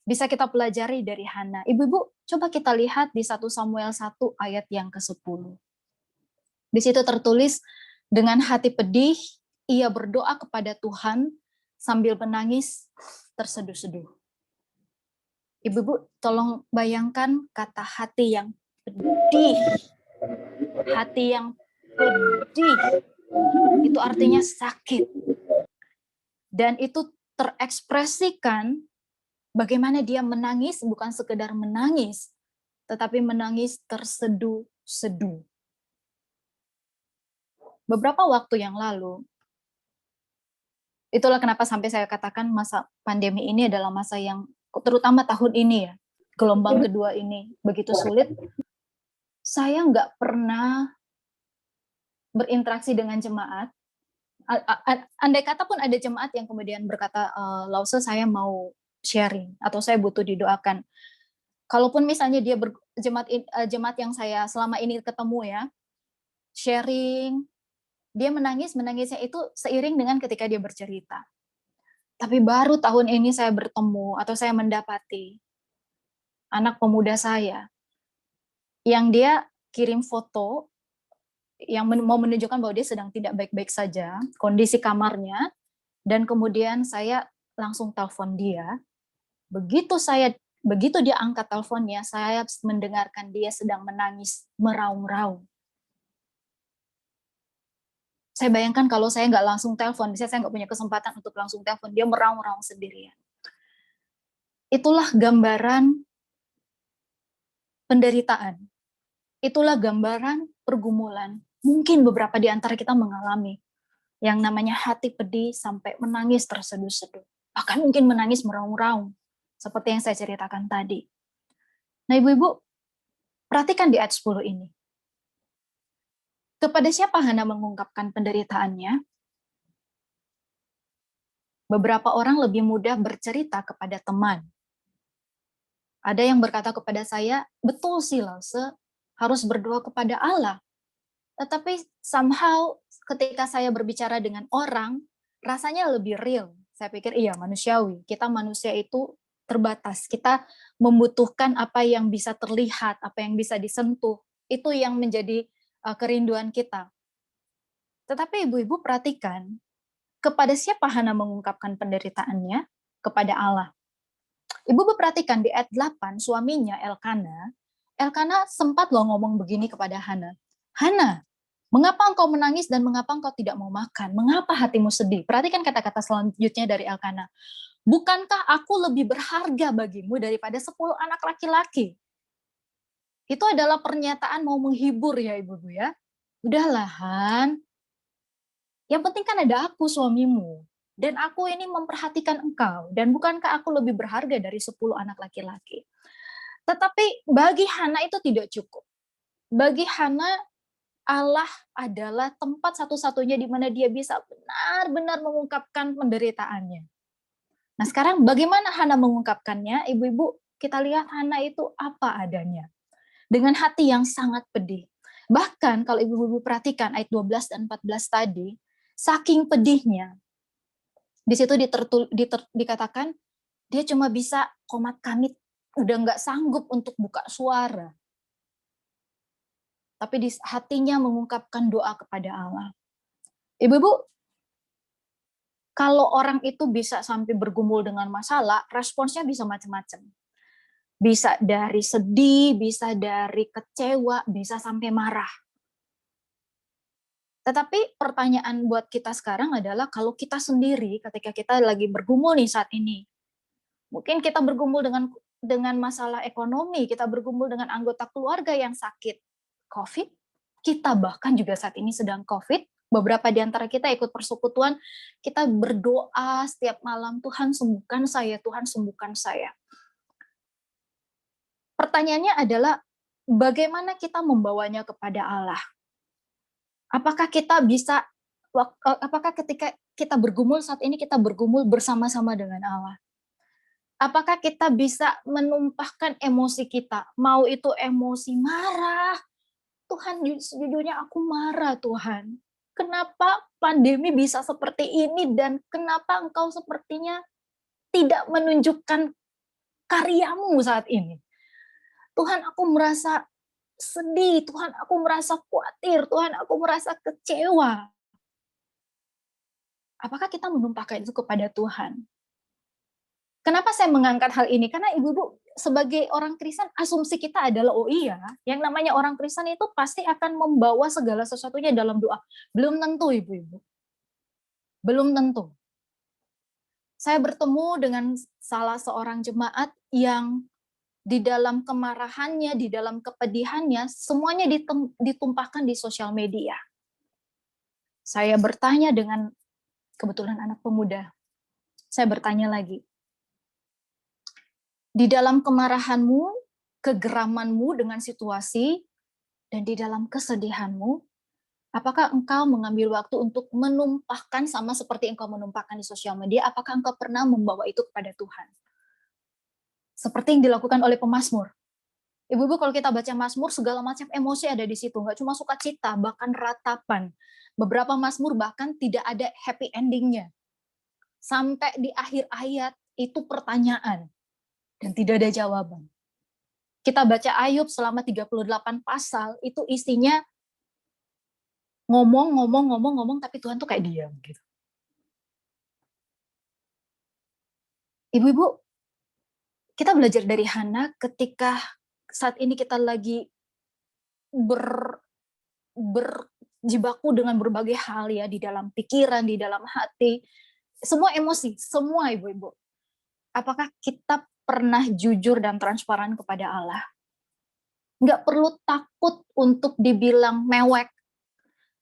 Speaker 6: bisa kita pelajari dari Hana. Ibu-ibu, coba kita lihat di 1 Samuel 1 ayat yang ke-10. Di situ tertulis, dengan hati pedih, ia berdoa kepada Tuhan sambil menangis terseduh-seduh. Ibu-ibu, tolong bayangkan kata hati yang pedih. Hati yang pedih, itu artinya sakit. Dan itu terekspresikan bagaimana dia menangis, bukan sekedar menangis, tetapi menangis terseduh-seduh. Beberapa waktu yang lalu, itulah kenapa sampai saya katakan masa pandemi ini adalah masa yang, terutama tahun ini ya, gelombang kedua ini, begitu sulit. Saya nggak pernah berinteraksi dengan jemaat. Andai kata pun ada jemaat yang kemudian berkata, Lause saya mau sharing, atau saya butuh didoakan. Kalaupun misalnya dia jemaat yang saya selama ini ketemu ya, sharing, dia menangisnya itu seiring dengan ketika dia bercerita. Tapi baru tahun ini saya bertemu atau saya mendapati anak pemuda saya yang dia kirim foto yang mau menunjukkan bahwa dia sedang tidak baik-baik saja, kondisi kamarnya, dan kemudian saya langsung telepon dia. Begitu dia angkat teleponnya, saya mendengarkan dia sedang menangis meraung-raung. Saya bayangkan kalau saya nggak langsung telepon, bisa saya nggak punya kesempatan untuk langsung telepon, dia meraung-raung sendirian. Itulah gambaran penderitaan. Itulah gambaran pergumulan. Mungkin beberapa di antara kita mengalami yang namanya hati pedih sampai menangis terseduh-seduh. Bahkan mungkin menangis meraung-raung, seperti yang saya ceritakan tadi. Nah, ibu-ibu, perhatikan di ayat 10 ini. Kepada siapa Hana mengungkapkan penderitaannya? Beberapa orang lebih mudah bercerita kepada teman. Ada yang berkata kepada saya, betul sih Lause, harus berdoa kepada Allah. Tetapi somehow ketika saya berbicara dengan orang, rasanya lebih real. Saya pikir iya manusiawi. Kita manusia itu terbatas. Kita membutuhkan apa yang bisa terlihat, apa yang bisa disentuh. Itu yang menjadi kerinduan kita. Tetapi ibu-ibu perhatikan, kepada siapa Hana mengungkapkan penderitaannya? Kepada Allah. Ibu perhatikan di ayat 8, suaminya Elkana sempat loh ngomong begini kepada Hana. Hana, mengapa engkau menangis dan mengapa engkau tidak mau makan? Mengapa hatimu sedih? Perhatikan kata-kata selanjutnya dari Elkana. Bukankah aku lebih berharga bagimu daripada 10 anak laki-laki? Itu adalah pernyataan mau menghibur ya ibu-ibu ya. Udahlah Han, yang penting kan ada aku suamimu. Dan aku ini memperhatikan engkau. Dan bukankah aku lebih berharga dari 10 anak laki-laki? Tetapi bagi Hana itu tidak cukup. Bagi Hana, Allah adalah tempat satu-satunya di mana dia bisa benar-benar mengungkapkan penderitaannya. Nah sekarang bagaimana Hana mengungkapkannya? Ibu-ibu, kita lihat Hana itu apa adanya. Dengan hati yang sangat pedih. Bahkan kalau ibu-ibu perhatikan ayat 12 dan 14 tadi, saking pedihnya, di situ dikatakan dia cuma bisa komat kamit, udah nggak sanggup untuk buka suara. Tapi di hatinya mengungkapkan doa kepada Allah. Ibu-ibu, kalau orang itu bisa sampai bergumul dengan masalah, responsnya bisa macam-macam. Bisa dari sedih, bisa dari kecewa, bisa sampai marah. Tetapi pertanyaan buat kita sekarang adalah kalau kita sendiri ketika kita lagi bergumul nih saat ini, mungkin kita bergumul dengan masalah ekonomi, kita bergumul dengan anggota keluarga yang sakit COVID, kita bahkan juga saat ini sedang COVID, beberapa di antara kita ikut persekutuan, kita berdoa setiap malam, Tuhan sembuhkan saya, Tuhan sembuhkan saya. Pertanyaannya adalah bagaimana kita membawanya kepada Allah? Apakah kita bisa, apakah ketika kita bergumul saat ini kita bergumul bersama-sama dengan Allah? Apakah kita bisa menumpahkan emosi kita? Mau itu emosi marah, Tuhan sejujurnya aku marah Tuhan. Kenapa pandemi bisa seperti ini dan kenapa engkau sepertinya tidak menunjukkan karyamu saat ini? Tuhan aku merasa sedih, Tuhan aku merasa khawatir, Tuhan aku merasa kecewa. Apakah kita menumpahkan itu kepada Tuhan? Kenapa saya mengangkat hal ini? Karena ibu-ibu sebagai orang Kristen, asumsi kita adalah, oh iya, yang namanya orang Kristen itu pasti akan membawa segala sesuatunya dalam doa. Belum tentu ibu-ibu. Belum tentu. Saya bertemu dengan salah seorang jemaat yang di dalam kemarahannya, di dalam kepedihannya, semuanya ditumpahkan di sosial media. Saya bertanya dengan, kebetulan anak pemuda, saya bertanya lagi, di dalam kemarahanmu, kegeramanmu dengan situasi, dan di dalam kesedihanmu, apakah engkau mengambil waktu untuk menumpahkan sama seperti engkau menumpahkan di sosial media, apakah engkau pernah membawa itu kepada Tuhan? Seperti yang dilakukan oleh pemazmur. Ibu-ibu kalau kita baca Mazmur, segala macam emosi ada di situ. Nggak cuma sukacita, bahkan ratapan. Beberapa Mazmur bahkan tidak ada happy endingnya. Sampai di akhir ayat, itu pertanyaan. Dan tidak ada jawaban. Kita baca Ayub selama 38 pasal, itu isinya ngomong, tapi Tuhan tuh kayak diam. Gitu. Ibu-ibu, kita belajar dari Hana ketika saat ini kita lagi berjibaku dengan berbagai hal ya, di dalam pikiran, di dalam hati, semua emosi, semua ibu-ibu. Apakah kita pernah jujur dan transparan kepada Allah? Nggak perlu takut untuk dibilang mewek,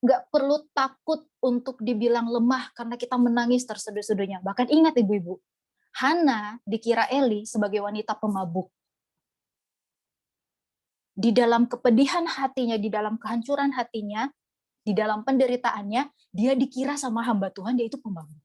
Speaker 6: nggak perlu takut untuk dibilang lemah karena kita menangis terseduh-seduhnya. Bahkan ingat ibu-ibu, Hana dikira Eli sebagai wanita pemabuk. Di dalam kepedihan hatinya, di dalam kehancuran hatinya, di dalam penderitaannya, dia dikira sama hamba Tuhan, dia itu pemabuk.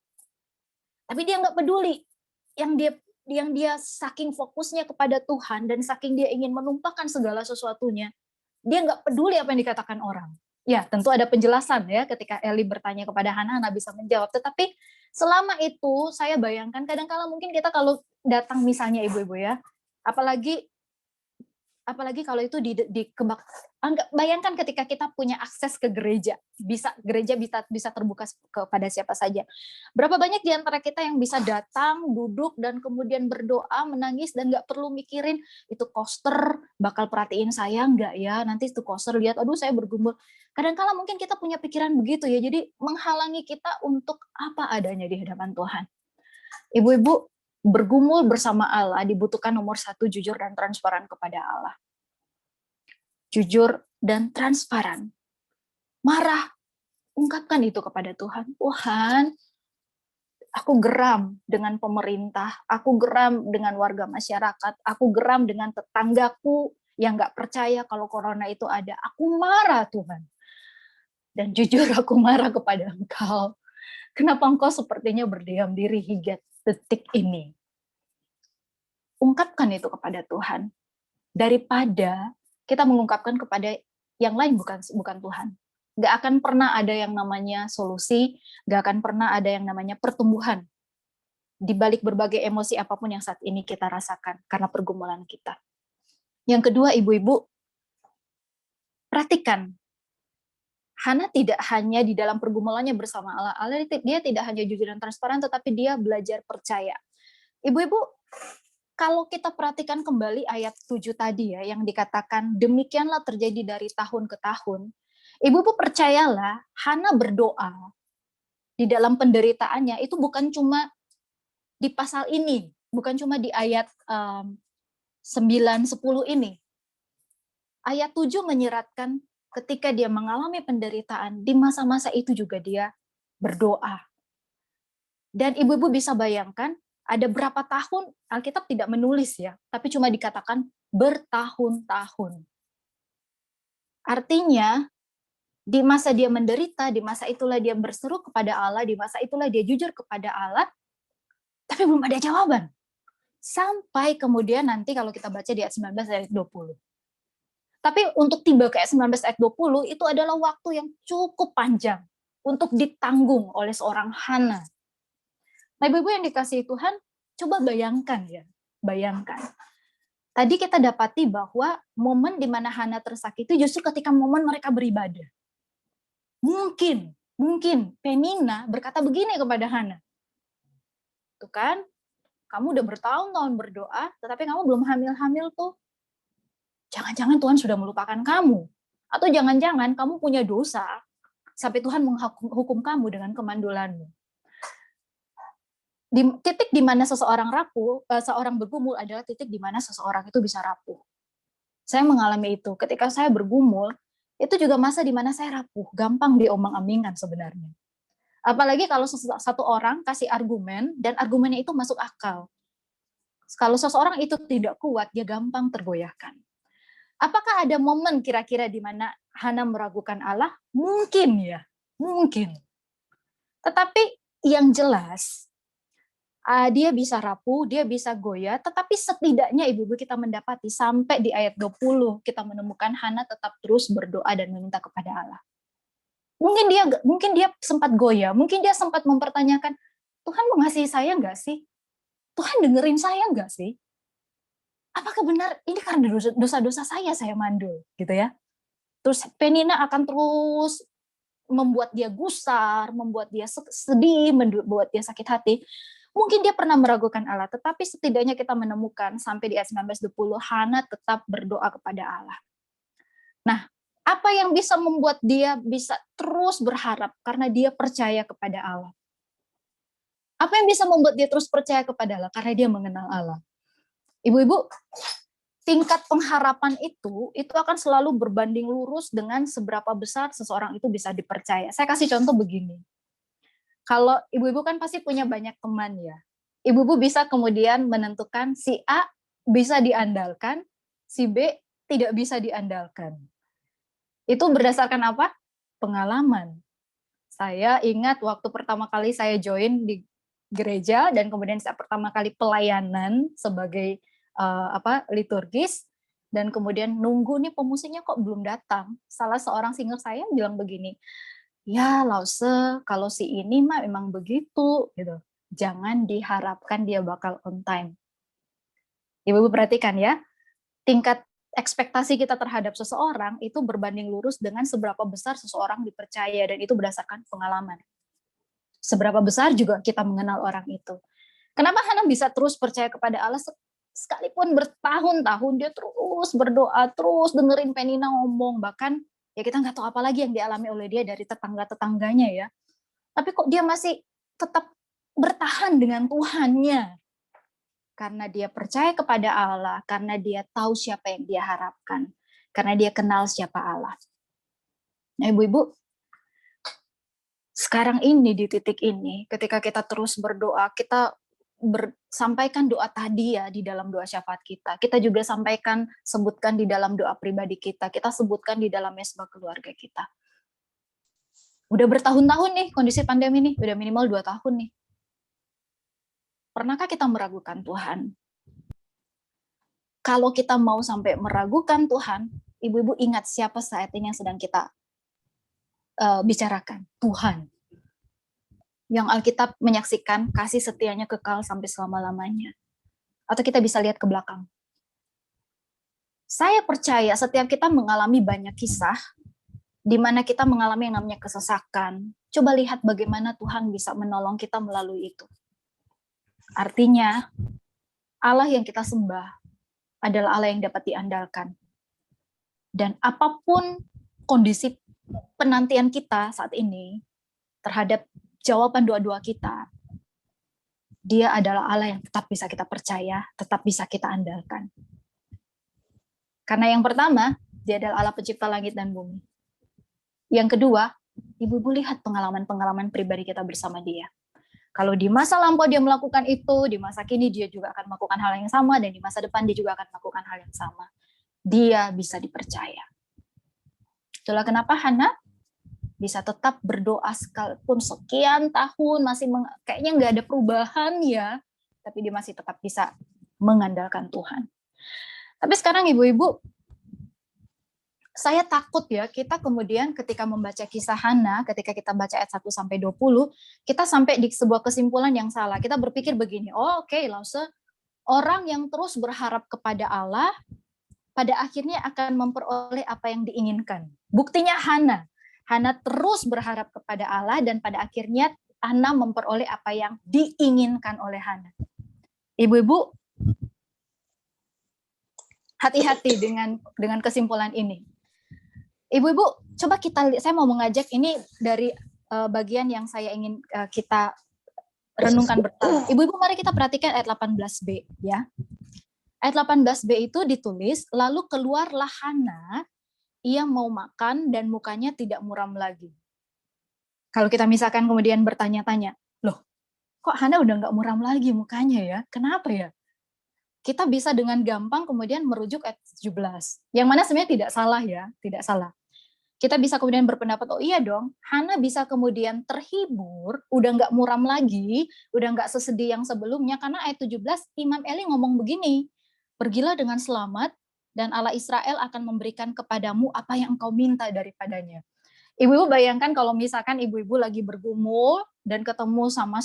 Speaker 6: Tapi dia nggak peduli. Yang dia saking fokusnya kepada Tuhan dan saking dia ingin menumpahkan segala sesuatunya, dia nggak peduli apa yang dikatakan orang. Ya, tentu ada penjelasan ya ketika Eli bertanya kepada Hana, Hana bisa menjawab. Tetapi selama itu saya bayangkan kadang-kala mungkin kita kalau datang misalnya ibu-ibu ya, apalagi kalau itu bayangkan ketika kita punya akses ke gereja bisa terbuka kepada siapa saja. Berapa banyak di antara kita yang bisa datang, duduk, dan kemudian berdoa, menangis, dan nggak perlu mikirin itu koster bakal perhatiin saya nggak ya, nanti itu koster lihat, aduh saya bergumul. Kadang-kala mungkin kita punya pikiran begitu ya, jadi menghalangi kita untuk apa adanya di hadapan Tuhan. Ibu-ibu, bergumul bersama Allah dibutuhkan nomor satu, jujur dan transparan kepada Allah. Jujur dan transparan. Marah, ungkapkan itu kepada Tuhan. Tuhan, aku geram dengan pemerintah, aku geram dengan warga masyarakat, aku geram dengan tetanggaku yang nggak percaya kalau corona itu ada. Aku marah Tuhan. Dan jujur aku marah kepada Engkau. Kenapa Engkau sepertinya berdiam diri hingga detik ini? Ungkapkan itu kepada Tuhan. Daripada kita mengungkapkan kepada yang lain bukan Tuhan. Gak akan pernah ada yang namanya solusi, gak akan pernah ada yang namanya pertumbuhan di balik berbagai emosi apapun yang saat ini kita rasakan karena pergumulan kita. Yang kedua, ibu-ibu, perhatikan. Hana tidak hanya di dalam pergumulannya bersama Allah, dia tidak hanya jujur dan transparan, tetapi dia belajar percaya. Ibu-ibu, kalau kita perhatikan kembali ayat 7 tadi ya, yang dikatakan demikianlah terjadi dari tahun ke tahun. Ibu-ibu percayalah, Hana berdoa di dalam penderitaannya itu bukan cuma di pasal ini, bukan cuma di ayat 9-10 ini. Ayat 7 menyeratkan ketika dia mengalami penderitaan, di masa-masa itu juga dia berdoa. Dan ibu-ibu bisa bayangkan, ada berapa tahun, Alkitab tidak menulis ya, tapi cuma dikatakan bertahun-tahun. Artinya, di masa dia menderita, di masa itulah dia berseru kepada Allah, di masa itulah dia jujur kepada Allah, tapi belum ada jawaban. Sampai kemudian nanti kalau kita baca di ayat 19 ayat 20. Tapi untuk tiba ke ayat 19 ayat 20, itu adalah waktu yang cukup panjang untuk ditanggung oleh seorang Hana. Nah, ibu-ibu yang dikasihi Tuhan, coba bayangkan ya, bayangkan. Tadi kita dapati bahwa momen di mana Hana tersakiti justru ketika momen mereka beribadah. Mungkin Penina berkata begini kepada Hana. Tuh kan, kamu udah bertahun-tahun berdoa, tetapi kamu belum hamil-hamil tuh. Jangan-jangan Tuhan sudah melupakan kamu. Atau jangan-jangan kamu punya dosa, sampai Tuhan menghukum kamu dengan kemandulanmu. Di titik di mana seseorang rapuh, seorang bergumul adalah titik di mana seseorang itu bisa rapuh. Saya mengalami itu. Ketika saya bergumul, itu juga masa di mana saya rapuh, gampang diomong-ambingkan sebenarnya. Apalagi kalau satu orang kasih argumen, dan argumennya itu masuk akal. Kalau seseorang itu tidak kuat, dia gampang tergoyahkan. Apakah ada momen kira-kira di mana Hana meragukan Allah? Mungkin ya, mungkin. Tetapi yang jelas, dia bisa rapuh, dia bisa goyah, tetapi setidaknya ibu-ibu kita mendapati sampai di ayat 20 kita menemukan Hana tetap terus berdoa dan meminta kepada Allah. Mungkin dia sempat goyah, mungkin dia sempat mempertanyakan, Tuhan mengasihi saya nggak sih? Tuhan dengerin saya nggak sih? Apakah benar ini karena dosa-dosa saya mandul, gitu ya? Terus Penina akan terus membuat dia gusar, membuat dia sedih, membuat dia sakit hati. Mungkin dia pernah meragukan Allah, tetapi setidaknya kita menemukan sampai di ayat 19-20, Hana tetap berdoa kepada Allah. Nah, apa yang bisa membuat dia bisa terus berharap karena dia percaya kepada Allah? Apa yang bisa membuat dia terus percaya kepada Allah? Karena dia mengenal Allah. Ibu-ibu, tingkat pengharapan itu akan selalu berbanding lurus dengan seberapa besar seseorang itu bisa dipercaya. Saya kasih contoh begini. Kalau ibu-ibu kan pasti punya banyak teman ya. Ibu-ibu bisa kemudian menentukan si A bisa diandalkan, si B tidak bisa diandalkan. Itu berdasarkan apa? Pengalaman. Saya ingat waktu pertama kali saya join di gereja dan kemudian saya pertama kali pelayanan sebagai liturgis dan kemudian nunggu nih pemusiknya kok belum datang. Salah seorang singer saya bilang begini, ya Lause, kalau si ini mah emang begitu gitu. Jangan diharapkan dia bakal on time. Ibu-ibu perhatikan ya, tingkat ekspektasi kita terhadap seseorang itu berbanding lurus dengan seberapa besar seseorang dipercaya, dan itu berdasarkan pengalaman. Seberapa besar juga kita mengenal orang itu. Kenapa Hana bisa terus percaya kepada Allah sekalipun bertahun-tahun dia terus berdoa, terus dengerin Penina ngomong, bahkan ya kita nggak tahu apa lagi yang dialami oleh dia dari tetangga-tetangganya ya. Tapi kok dia masih tetap bertahan dengan Tuhannya? Karena dia percaya kepada Allah, karena dia tahu siapa yang dia harapkan, karena dia kenal siapa Allah. Nah, ibu-ibu, sekarang ini di titik ini, ketika kita terus berdoa, kita sampaikan doa tadi ya di dalam doa syafaat kita. Kita juga sebutkan di dalam doa pribadi kita sebutkan di dalam mesbah keluarga kita. Udah bertahun-tahun nih kondisi pandemi nih, udah minimal 2 tahun nih. Pernahkah kita meragukan Tuhan? Kalau kita mau sampai meragukan Tuhan, ibu-ibu ingat siapa saat ini yang sedang kita bicarakan? Tuhan. Yang Alkitab menyaksikan kasih setianya kekal sampai selama-lamanya. Atau kita bisa lihat ke belakang. Saya percaya setiap kita mengalami banyak kisah, di mana kita mengalami yang namanya kesesakan. Coba lihat bagaimana Tuhan bisa menolong kita melalui itu. Artinya, Allah yang kita sembah adalah Allah yang dapat diandalkan. Dan apapun kondisi penantian kita saat ini terhadap jawaban doa-doa kita, Dia adalah Allah yang tetap bisa kita percaya, tetap bisa kita andalkan. Karena yang pertama, Dia adalah Allah pencipta langit dan bumi. Yang kedua, ibu-ibu lihat pengalaman-pengalaman pribadi kita bersama Dia. Kalau di masa lampau dia melakukan itu, di masa kini dia juga akan melakukan hal yang sama, dan di masa depan dia juga akan melakukan hal yang sama. Dia bisa dipercaya. Itulah kenapa Hana bisa tetap berdoa sekalipun sekian tahun, masih kayaknya nggak ada perubahan ya, tapi dia masih tetap bisa mengandalkan Tuhan. Tapi sekarang ibu-ibu, saya takut ya, kita kemudian ketika membaca kisah Hana, ketika kita baca ayat 1-20, kita sampai di sebuah kesimpulan yang salah. Kita berpikir begini, oke, Lause, orang yang terus berharap kepada Allah, pada akhirnya akan memperoleh apa yang diinginkan. Buktinya Hana terus berharap kepada Allah, dan pada akhirnya Hana memperoleh apa yang diinginkan oleh Hana. Ibu-ibu, hati-hati dengan kesimpulan ini. Ibu-ibu, coba kita lihat, saya mau mengajak ini dari bagian yang saya ingin kita renungkan bersama. Ibu-ibu, mari kita perhatikan ayat 18b ya. Ayat 18b itu ditulis, lalu keluarlah Hana, ia mau makan dan mukanya tidak muram lagi. Kalau kita misalkan kemudian bertanya-tanya, loh, kok Hana udah nggak muram lagi mukanya ya? Kenapa ya? Kita bisa dengan gampang kemudian merujuk ayat 17. Yang mana sebenarnya tidak salah ya, tidak salah. Kita bisa kemudian berpendapat, oh iya dong, Hana bisa kemudian terhibur, udah nggak muram lagi, udah nggak sesedih yang sebelumnya, karena ayat 17 Imam Eli ngomong begini, pergilah dengan selamat, dan Allah Israel akan memberikan kepadamu apa yang engkau minta daripadanya. Ibu-ibu bayangkan kalau misalkan ibu-ibu lagi bergumul, dan ketemu sama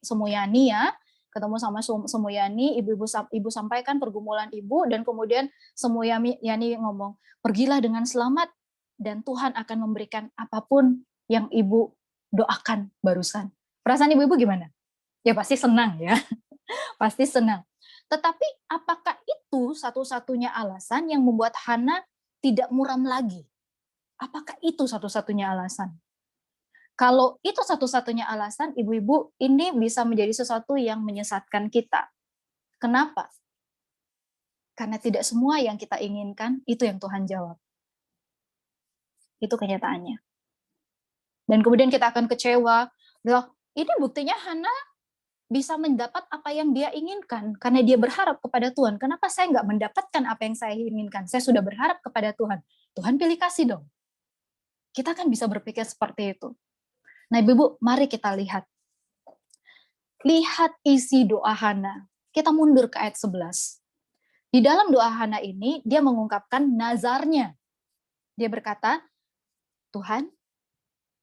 Speaker 6: Semuyani ya, ketemu sama Semuyani, ibu sampaikan pergumulan ibu, dan kemudian Semuyani ngomong, pergilah dengan selamat, dan Tuhan akan memberikan apapun yang ibu doakan barusan. Perasaan ibu-ibu gimana? Ya pasti senang ya, pasti senang. Tetapi apakah itu satu-satunya alasan yang membuat Hana tidak muram lagi? Apakah itu satu-satunya alasan? Kalau itu satu-satunya alasan, ibu-ibu, ini bisa menjadi sesuatu yang menyesatkan kita. Kenapa? Karena tidak semua yang kita inginkan, itu yang Tuhan jawab. Itu kenyataannya. Dan kemudian kita akan kecewa, loh, ini buktinya Hana bisa mendapat apa yang dia inginkan, karena dia berharap kepada Tuhan. Kenapa saya nggak mendapatkan apa yang saya inginkan? Saya sudah berharap kepada Tuhan. Tuhan pilih kasih dong. Kita kan bisa berpikir seperti itu. Nah, Ibu, mari kita lihat. Lihat isi doa Hana. Kita mundur ke ayat 11. Di dalam doa Hana ini, dia mengungkapkan nazarnya. Dia berkata, Tuhan,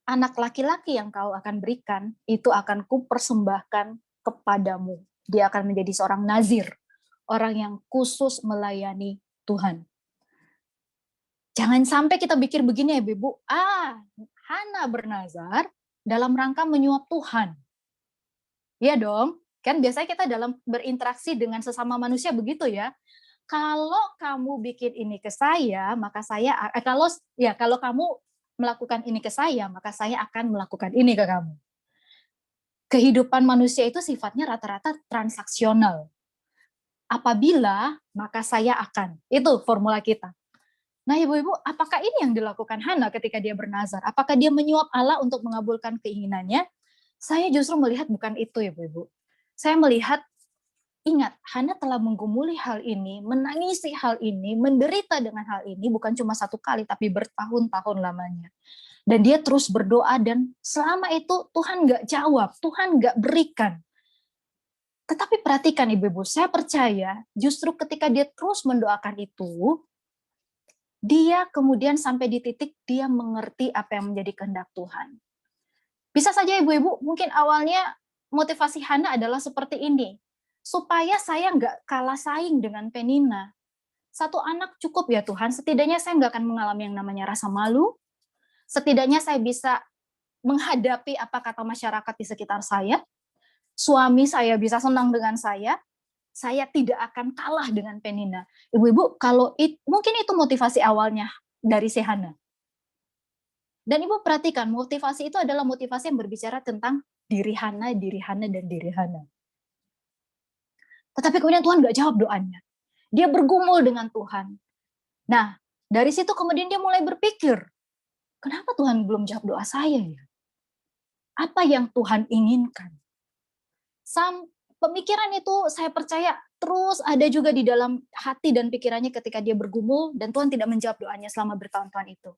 Speaker 6: anak laki-laki yang kau akan berikan, itu akan kupersembahkan kepadamu. Dia akan menjadi seorang nazir, orang yang khusus melayani Tuhan. Jangan sampai kita pikir begini ya, Ibu. Hana bernazar dalam rangka menyuap Tuhan. Iya dong, kan biasanya kita dalam berinteraksi dengan sesama manusia begitu ya. Kalau kamu bikin ini ke saya, maka kalau kamu melakukan ini ke saya, maka saya akan melakukan ini ke kamu. Kehidupan manusia itu sifatnya rata-rata transaksional. Apabila, maka saya akan. Itu formula kita. Nah, ibu-ibu, apakah ini yang dilakukan Hana ketika dia bernazar? Apakah dia menyuap Allah untuk mengabulkan keinginannya? Saya justru melihat bukan itu, ibu-ibu. Saya melihat, ingat, Hana telah menggumuli hal ini, menangisi hal ini, menderita dengan hal ini, bukan cuma satu kali, tapi bertahun-tahun lamanya. Dan dia terus berdoa, dan selama itu Tuhan nggak jawab, Tuhan nggak berikan. Tetapi perhatikan ibu-ibu, saya percaya justru ketika dia terus mendoakan itu, dia kemudian sampai di titik dia mengerti apa yang menjadi kehendak Tuhan. Bisa saja ibu-ibu, mungkin awalnya motivasi Hana adalah seperti ini, supaya saya nggak kalah saing dengan Penina. Satu anak cukup ya Tuhan, setidaknya saya nggak akan mengalami yang namanya rasa malu, setidaknya saya bisa menghadapi apa kata masyarakat di sekitar saya, suami saya bisa senang dengan saya tidak akan kalah dengan Penina. Ibu-ibu, mungkin itu motivasi awalnya dari si Hana. Dan ibu perhatikan, motivasi itu adalah motivasi yang berbicara tentang diri Hana, dan diri Hana. Tetapi kemudian Tuhan nggak jawab doanya. Dia bergumul dengan Tuhan. Nah, dari situ kemudian dia mulai berpikir, kenapa Tuhan belum jawab doa saya ya? Apa yang Tuhan inginkan? Pemikiran itu saya percaya terus ada juga di dalam hati dan pikirannya ketika dia bergumul, dan Tuhan tidak menjawab doanya selama bertahun-tahun itu.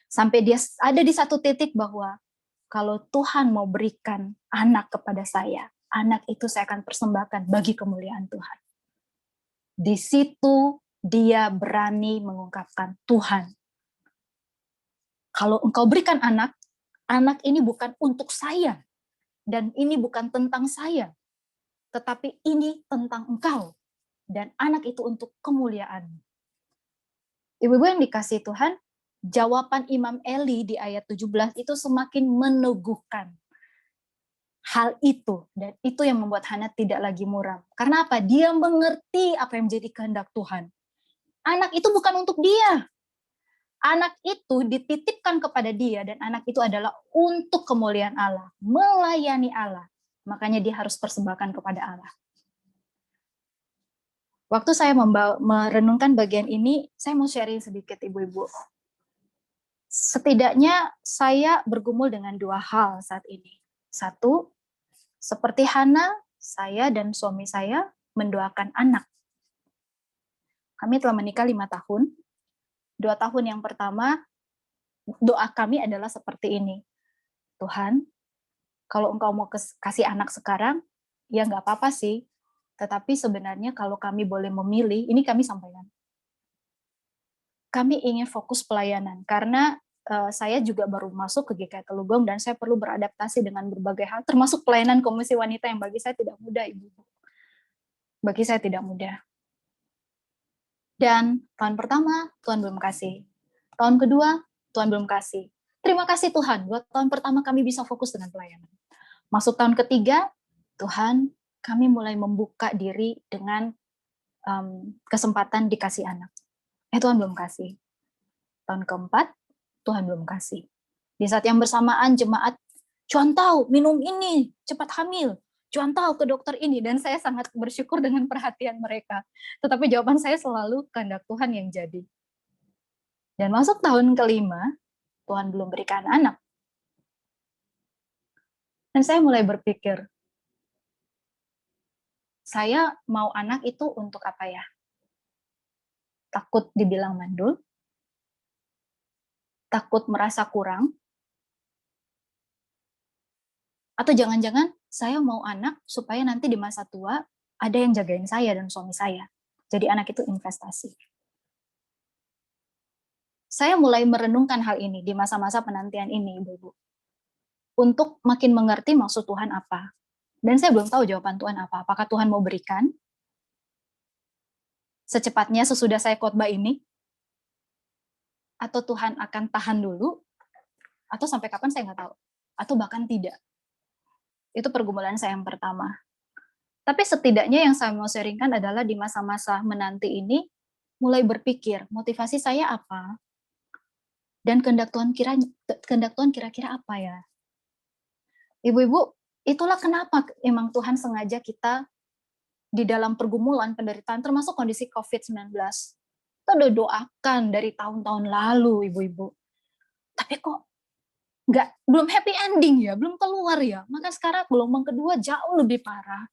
Speaker 6: Sampai dia ada di satu titik bahwa kalau Tuhan mau berikan anak kepada saya, anak itu saya akan persembahkan bagi kemuliaan Tuhan. Di situ dia berani mengungkapkan, Tuhan, kalau engkau berikan anak ini bukan untuk saya, dan ini bukan tentang saya, tetapi ini tentang engkau, dan anak itu untuk kemuliaan. Ibu-ibu yang dikasihi Tuhan, jawaban Imam Eli di ayat 17 itu semakin meneguhkan hal itu, dan itu yang membuat Hana tidak lagi muram. Karena apa? Dia mengerti apa yang menjadi kehendak Tuhan. Anak itu bukan untuk dia. Anak itu dititipkan kepada dia, dan anak itu adalah untuk kemuliaan Allah, melayani Allah. Makanya dia harus persembahkan kepada Allah. Waktu saya merenungkan bagian ini, saya mau sharing sedikit ibu-ibu. Setidaknya saya bergumul dengan dua hal saat ini. Satu, seperti Hana, saya dan suami saya mendoakan anak. Kami telah menikah 5 tahun. 2 tahun yang pertama, doa kami adalah seperti ini. Tuhan, kalau engkau mau kasih anak sekarang, ya nggak apa-apa sih. Tetapi sebenarnya kalau kami boleh memilih, ini kami sampaikan. Kami ingin fokus pelayanan, karena saya juga baru masuk ke GKI Telugong dan saya perlu beradaptasi dengan berbagai hal, termasuk pelayanan komisi wanita yang bagi saya tidak mudah, Ibu. Bagi saya tidak mudah. Dan tahun pertama, Tuhan belum kasih. Tahun kedua, Tuhan belum kasih. Terima kasih Tuhan, buat tahun pertama kami bisa fokus dengan pelayanan. Masuk tahun ketiga, Tuhan, kami mulai membuka diri dengan kesempatan dikasih anak. Tuhan belum kasih. Tahun keempat, Tuhan belum kasih. Di saat yang bersamaan jemaat, Cuan tahu minum ini, cepat hamil. Cuan tahu ke dokter ini, dan saya sangat bersyukur dengan perhatian mereka. Tetapi jawaban saya selalu kehendak Tuhan yang jadi. Dan masuk tahun kelima, Tuhan belum berikan anak. Dan saya mulai berpikir, saya mau anak itu untuk apa ya? Takut dibilang mandul, takut merasa kurang, atau jangan-jangan Saya mau anak supaya nanti di masa tua ada yang jagain saya dan suami saya. Jadi anak itu investasi. Saya mulai merenungkan hal ini di masa-masa penantian ini, Ibu-ibu. Untuk makin mengerti maksud Tuhan apa. Dan saya belum tahu jawaban Tuhan apa. Apakah Tuhan mau berikan secepatnya sesudah saya khotbah ini? Atau Tuhan akan tahan dulu? Atau sampai kapan saya nggak tahu. Atau bahkan tidak. Itu pergumulan saya yang pertama. Tapi setidaknya yang saya mau sharingkan adalah di masa-masa menanti ini, mulai berpikir, motivasi saya apa? Dan kehendak Tuhan kira-kira apa ya? Ibu-ibu, itulah kenapa emang Tuhan sengaja kita di dalam pergumulan, penderitaan, termasuk kondisi COVID-19. Kita udah doakan dari tahun-tahun lalu, ibu-ibu. Tapi kok belum happy ending ya, belum keluar ya. Maka sekarang gelombang kedua jauh lebih parah.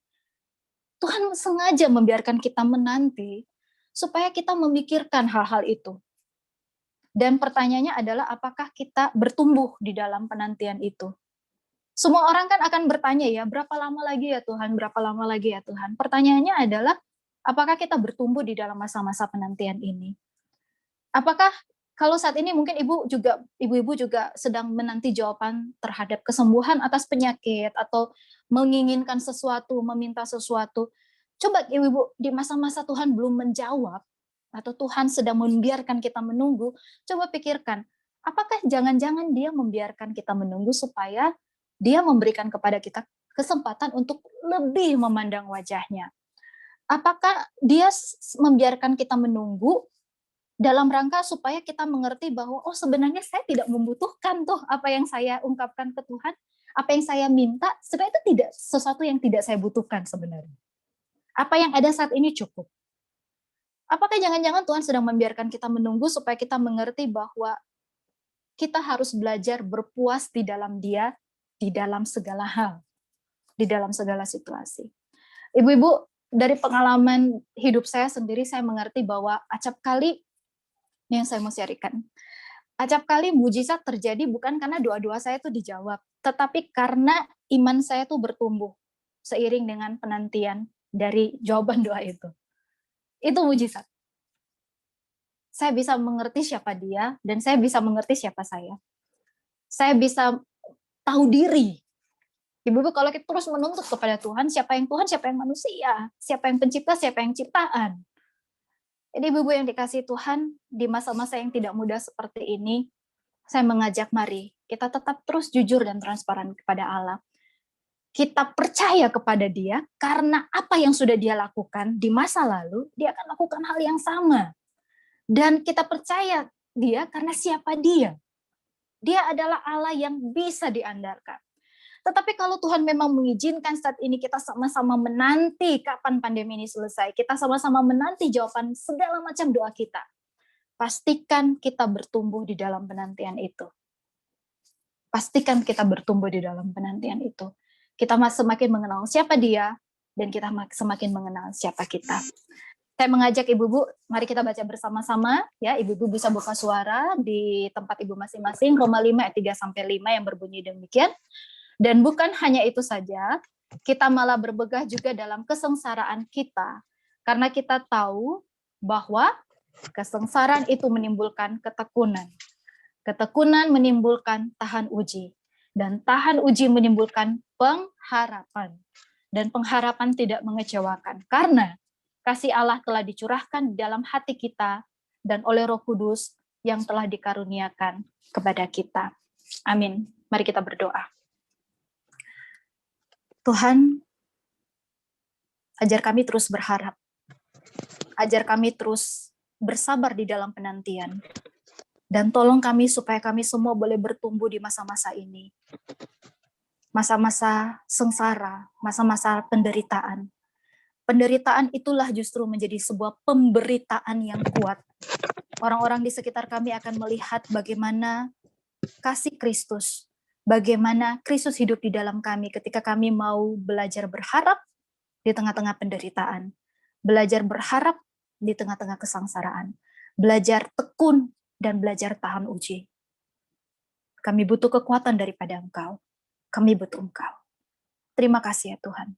Speaker 6: Tuhan sengaja membiarkan kita menanti, supaya kita memikirkan hal-hal itu. Dan pertanyaannya adalah, apakah kita bertumbuh di dalam penantian itu? Semua orang kan akan bertanya ya, berapa lama lagi ya Tuhan, berapa lama lagi ya Tuhan. Pertanyaannya adalah, apakah kita bertumbuh di dalam masa-masa penantian ini? Apakah kalau saat ini mungkin ibu-ibu juga sedang menanti jawaban terhadap kesembuhan atas penyakit, atau menginginkan sesuatu, meminta sesuatu. Coba ibu-ibu di masa-masa Tuhan belum menjawab, atau Tuhan sedang membiarkan kita menunggu, coba pikirkan, apakah jangan-jangan Dia membiarkan kita menunggu supaya Dia memberikan kepada kita kesempatan untuk lebih memandang wajah-Nya. Apakah Dia membiarkan kita menunggu dalam rangka supaya kita mengerti bahwa, oh sebenarnya saya tidak membutuhkan tuh apa yang saya ungkapkan ke Tuhan, apa yang saya minta, sebenarnya itu tidak sesuatu yang tidak saya butuhkan sebenarnya. Apa yang ada saat ini cukup. Apakah jangan-jangan Tuhan sedang membiarkan kita menunggu supaya kita mengerti bahwa kita harus belajar berpuas di dalam Dia, di dalam segala hal, di dalam segala situasi. Ibu-ibu, dari pengalaman hidup saya sendiri, saya mengerti bahwa acap kali, yang saya mau sharingkan, acap kali mujizat terjadi bukan karena doa-doa saya itu dijawab, tetapi karena iman saya itu bertumbuh seiring dengan penantian dari jawaban doa itu. Itu mujizat. Saya bisa mengerti siapa Dia, dan saya bisa mengerti siapa saya. Saya bisa tahu diri. Ibu-ibu, kalau kita terus menuntut kepada Tuhan, siapa yang Tuhan, siapa yang manusia, siapa yang pencipta, siapa yang ciptaan. Jadi ibu-ibu yang dikasihi Tuhan, di masa-masa yang tidak mudah seperti ini, saya mengajak mari, kita tetap terus jujur dan transparan kepada Allah. Kita percaya kepada Dia, karena apa yang sudah Dia lakukan di masa lalu, Dia akan lakukan hal yang sama. Dan kita percaya Dia karena siapa Dia. Dia adalah Allah yang bisa diandalkan. Tetapi kalau Tuhan memang mengizinkan saat ini kita sama-sama menanti kapan pandemi ini selesai, kita sama-sama menanti jawaban segala macam doa kita, pastikan kita bertumbuh di dalam penantian itu. Pastikan kita bertumbuh di dalam penantian itu. Kita semakin mengenal siapa Dia, dan kita semakin mengenal siapa kita. Saya mengajak ibu-ibu, mari kita baca bersama-sama, ya. Ibu-ibu bisa buka suara di tempat ibu masing-masing, Roma 5 ayat 3-5 yang berbunyi demikian. Dan bukan hanya itu saja, kita malah bermegah juga dalam kesengsaraan kita, karena kita tahu bahwa kesengsaraan itu menimbulkan ketekunan. Ketekunan menimbulkan tahan uji, dan tahan uji menimbulkan pengharapan. Dan pengharapan tidak mengecewakan, karena kasih Allah telah dicurahkan di dalam hati kita dan oleh Roh Kudus yang telah dikaruniakan kepada kita. Amin. Mari kita berdoa. Tuhan, ajar kami terus berharap. Ajar kami terus bersabar di dalam penantian. Dan tolong kami supaya kami semua boleh bertumbuh di masa-masa ini. Masa-masa sengsara, masa-masa penderitaan. Penderitaan itulah justru menjadi sebuah pemberitaan yang kuat. Orang-orang di sekitar kami akan melihat bagaimana kasih Kristus, bagaimana Kristus hidup di dalam kami ketika kami mau belajar berharap di tengah-tengah penderitaan, belajar berharap di tengah-tengah kesengsaraan, belajar tekun dan belajar tahan uji. Kami butuh kekuatan daripada Engkau. Kami butuh Engkau. Terima kasih ya Tuhan.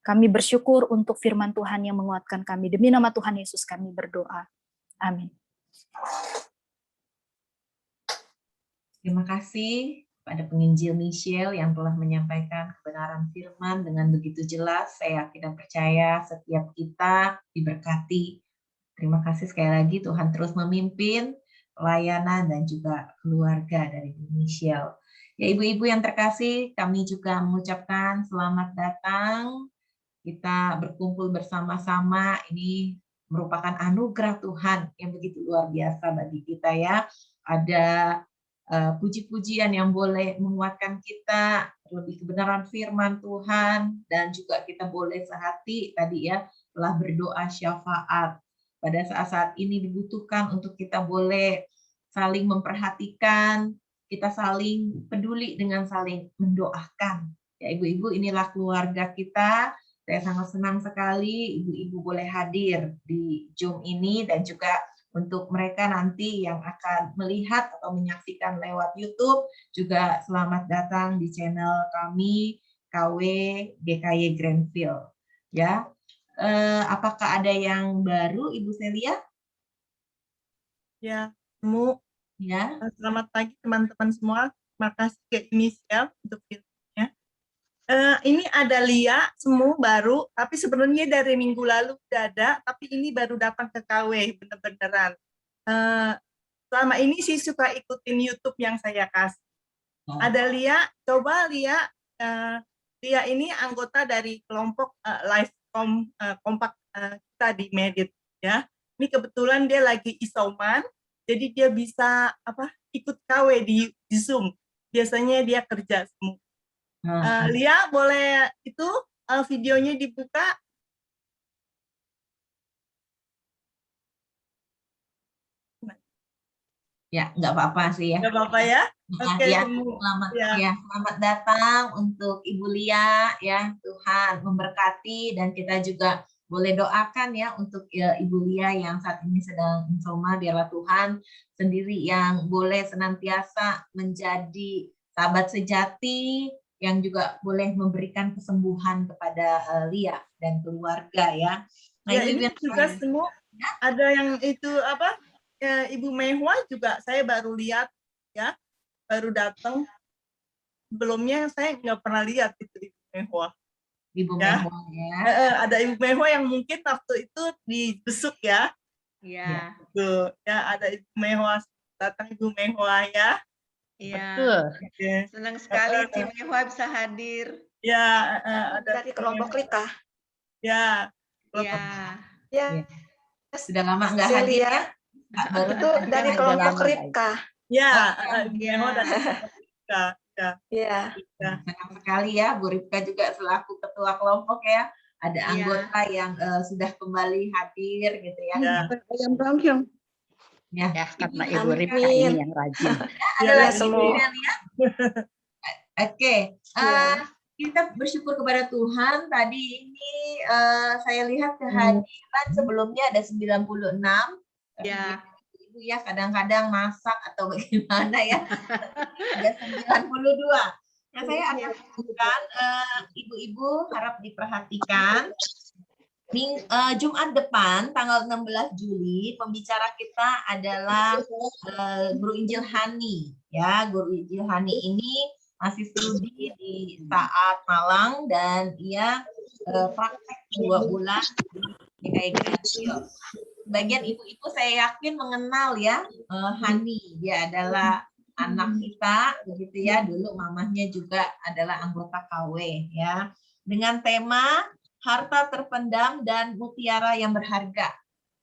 Speaker 6: Kami bersyukur untuk firman Tuhan yang menguatkan kami. Demi nama Tuhan Yesus kami berdoa. Amin.
Speaker 1: Terima kasih pada penginjil Michelle yang telah menyampaikan kebenaran firman dengan begitu jelas. Saya yakin dan percaya setiap kita diberkati. Terima kasih sekali lagi, Tuhan terus memimpin pelayanan dan juga keluarga dari Ibu Michelle. Ya, ibu-ibu yang terkasih, kami juga mengucapkan selamat datang. Kita berkumpul bersama-sama, ini merupakan anugerah Tuhan yang begitu luar biasa bagi kita ya. Ada puji-pujian yang boleh menguatkan kita, lebih kebenaran firman Tuhan, dan juga kita boleh sehati tadi ya, telah berdoa syafaat. Pada saat-saat ini dibutuhkan untuk kita boleh saling memperhatikan, kita saling peduli dengan saling mendoakan. Ya ibu-ibu, inilah keluarga kita. Saya sangat senang sekali ibu-ibu boleh hadir di Zoom ini, dan juga untuk mereka nanti yang akan melihat atau menyaksikan lewat YouTube, juga selamat datang di channel kami KW GKY Grandville. Ya, apakah ada yang baru, Ibu Celia?
Speaker 7: Ya, Mu.
Speaker 1: Ya.
Speaker 7: Selamat pagi teman-teman semua. Terima kasih ke Inisial untuk filmnya. Ini ada Lia, Semu baru, tapi sebenarnya dari minggu lalu udah ada, tapi ini baru datang ke KW, bener-beneran. Selama ini sih suka ikutin YouTube yang saya kasih. Ada Lia, coba Lia, Lia ini anggota dari kelompok live kompak kita di Medit, ya. Ini kebetulan dia lagi isoman, jadi dia bisa ikut KW di Zoom. Biasanya dia kerja semua. Lia, boleh itu videonya dibuka?
Speaker 1: Ya, nggak apa-apa sih ya.
Speaker 7: Nggak apa-apa ya? Oke,
Speaker 1: Ya, selamat datang untuk Ibu Lia ya. Tuhan memberkati, dan kita juga boleh doakan ya untuk Ibu Lia yang saat ini sedang insoma. Biarlah Tuhan sendiri yang boleh senantiasa menjadi sahabat sejati, yang juga boleh memberikan kesembuhan kepada Lia dan keluarga ya. Nah,
Speaker 7: ya, ini juga semua ada yang itu Ibu Mehwa juga saya baru lihat ya, baru datang. Sebelumnya saya nggak pernah lihat itu Ibu Mehwa.
Speaker 1: Ibu
Speaker 7: ya.
Speaker 1: Mehwa ya.
Speaker 7: Ada Ibu Mehwa yang mungkin waktu itu dibesuk ya.
Speaker 3: Iya.
Speaker 7: Tuh, ya ada Ibu Mehwa, datang Ibu Mehwa ya.
Speaker 3: Iya.
Speaker 7: Okay.
Speaker 3: Senang sekali Tim Mehwa bisa hadir.
Speaker 7: Ya, ada
Speaker 2: Dari kelompok Lika.
Speaker 7: Ya.
Speaker 3: Iya.
Speaker 2: Ya.
Speaker 1: Sudah lama nggak hadir ya. Baru
Speaker 2: itu dari kelompok Ripka.
Speaker 7: Ya, Mehwa dari kelompok Ripka.
Speaker 2: Ya.
Speaker 1: Senang sekali ya, Bu Ripka juga selaku ketua kelompok ya. Ada anggota yang sudah kembali hadir gitu ya.
Speaker 8: Ya, karena Ibu Ripka ini yang rajin.
Speaker 1: Ada lagi
Speaker 2: semua.
Speaker 1: Oke, kita bersyukur kepada Tuhan. Tadi ini saya lihat kehadiran sebelumnya ada 96.
Speaker 3: Ya.
Speaker 1: Ibu ya kadang-kadang masak atau bagaimana ya. Ada 92. Nah, saya akan bukan ibu-ibu harap diperhatikan. Jumat depan tanggal 16 Juli pembicara kita adalah Guru Injil Hani ya. Guru Injil Hani ini masih studi di Saat Malang, dan ia praktek 2 bulan di GKY Grandville. Sebagian ibu-ibu saya yakin mengenal ya Hani. Dia adalah anak kita begitu ya. Dulu mamahnya juga adalah anggota KW ya. Dengan tema harta terpendam dan mutiara yang berharga.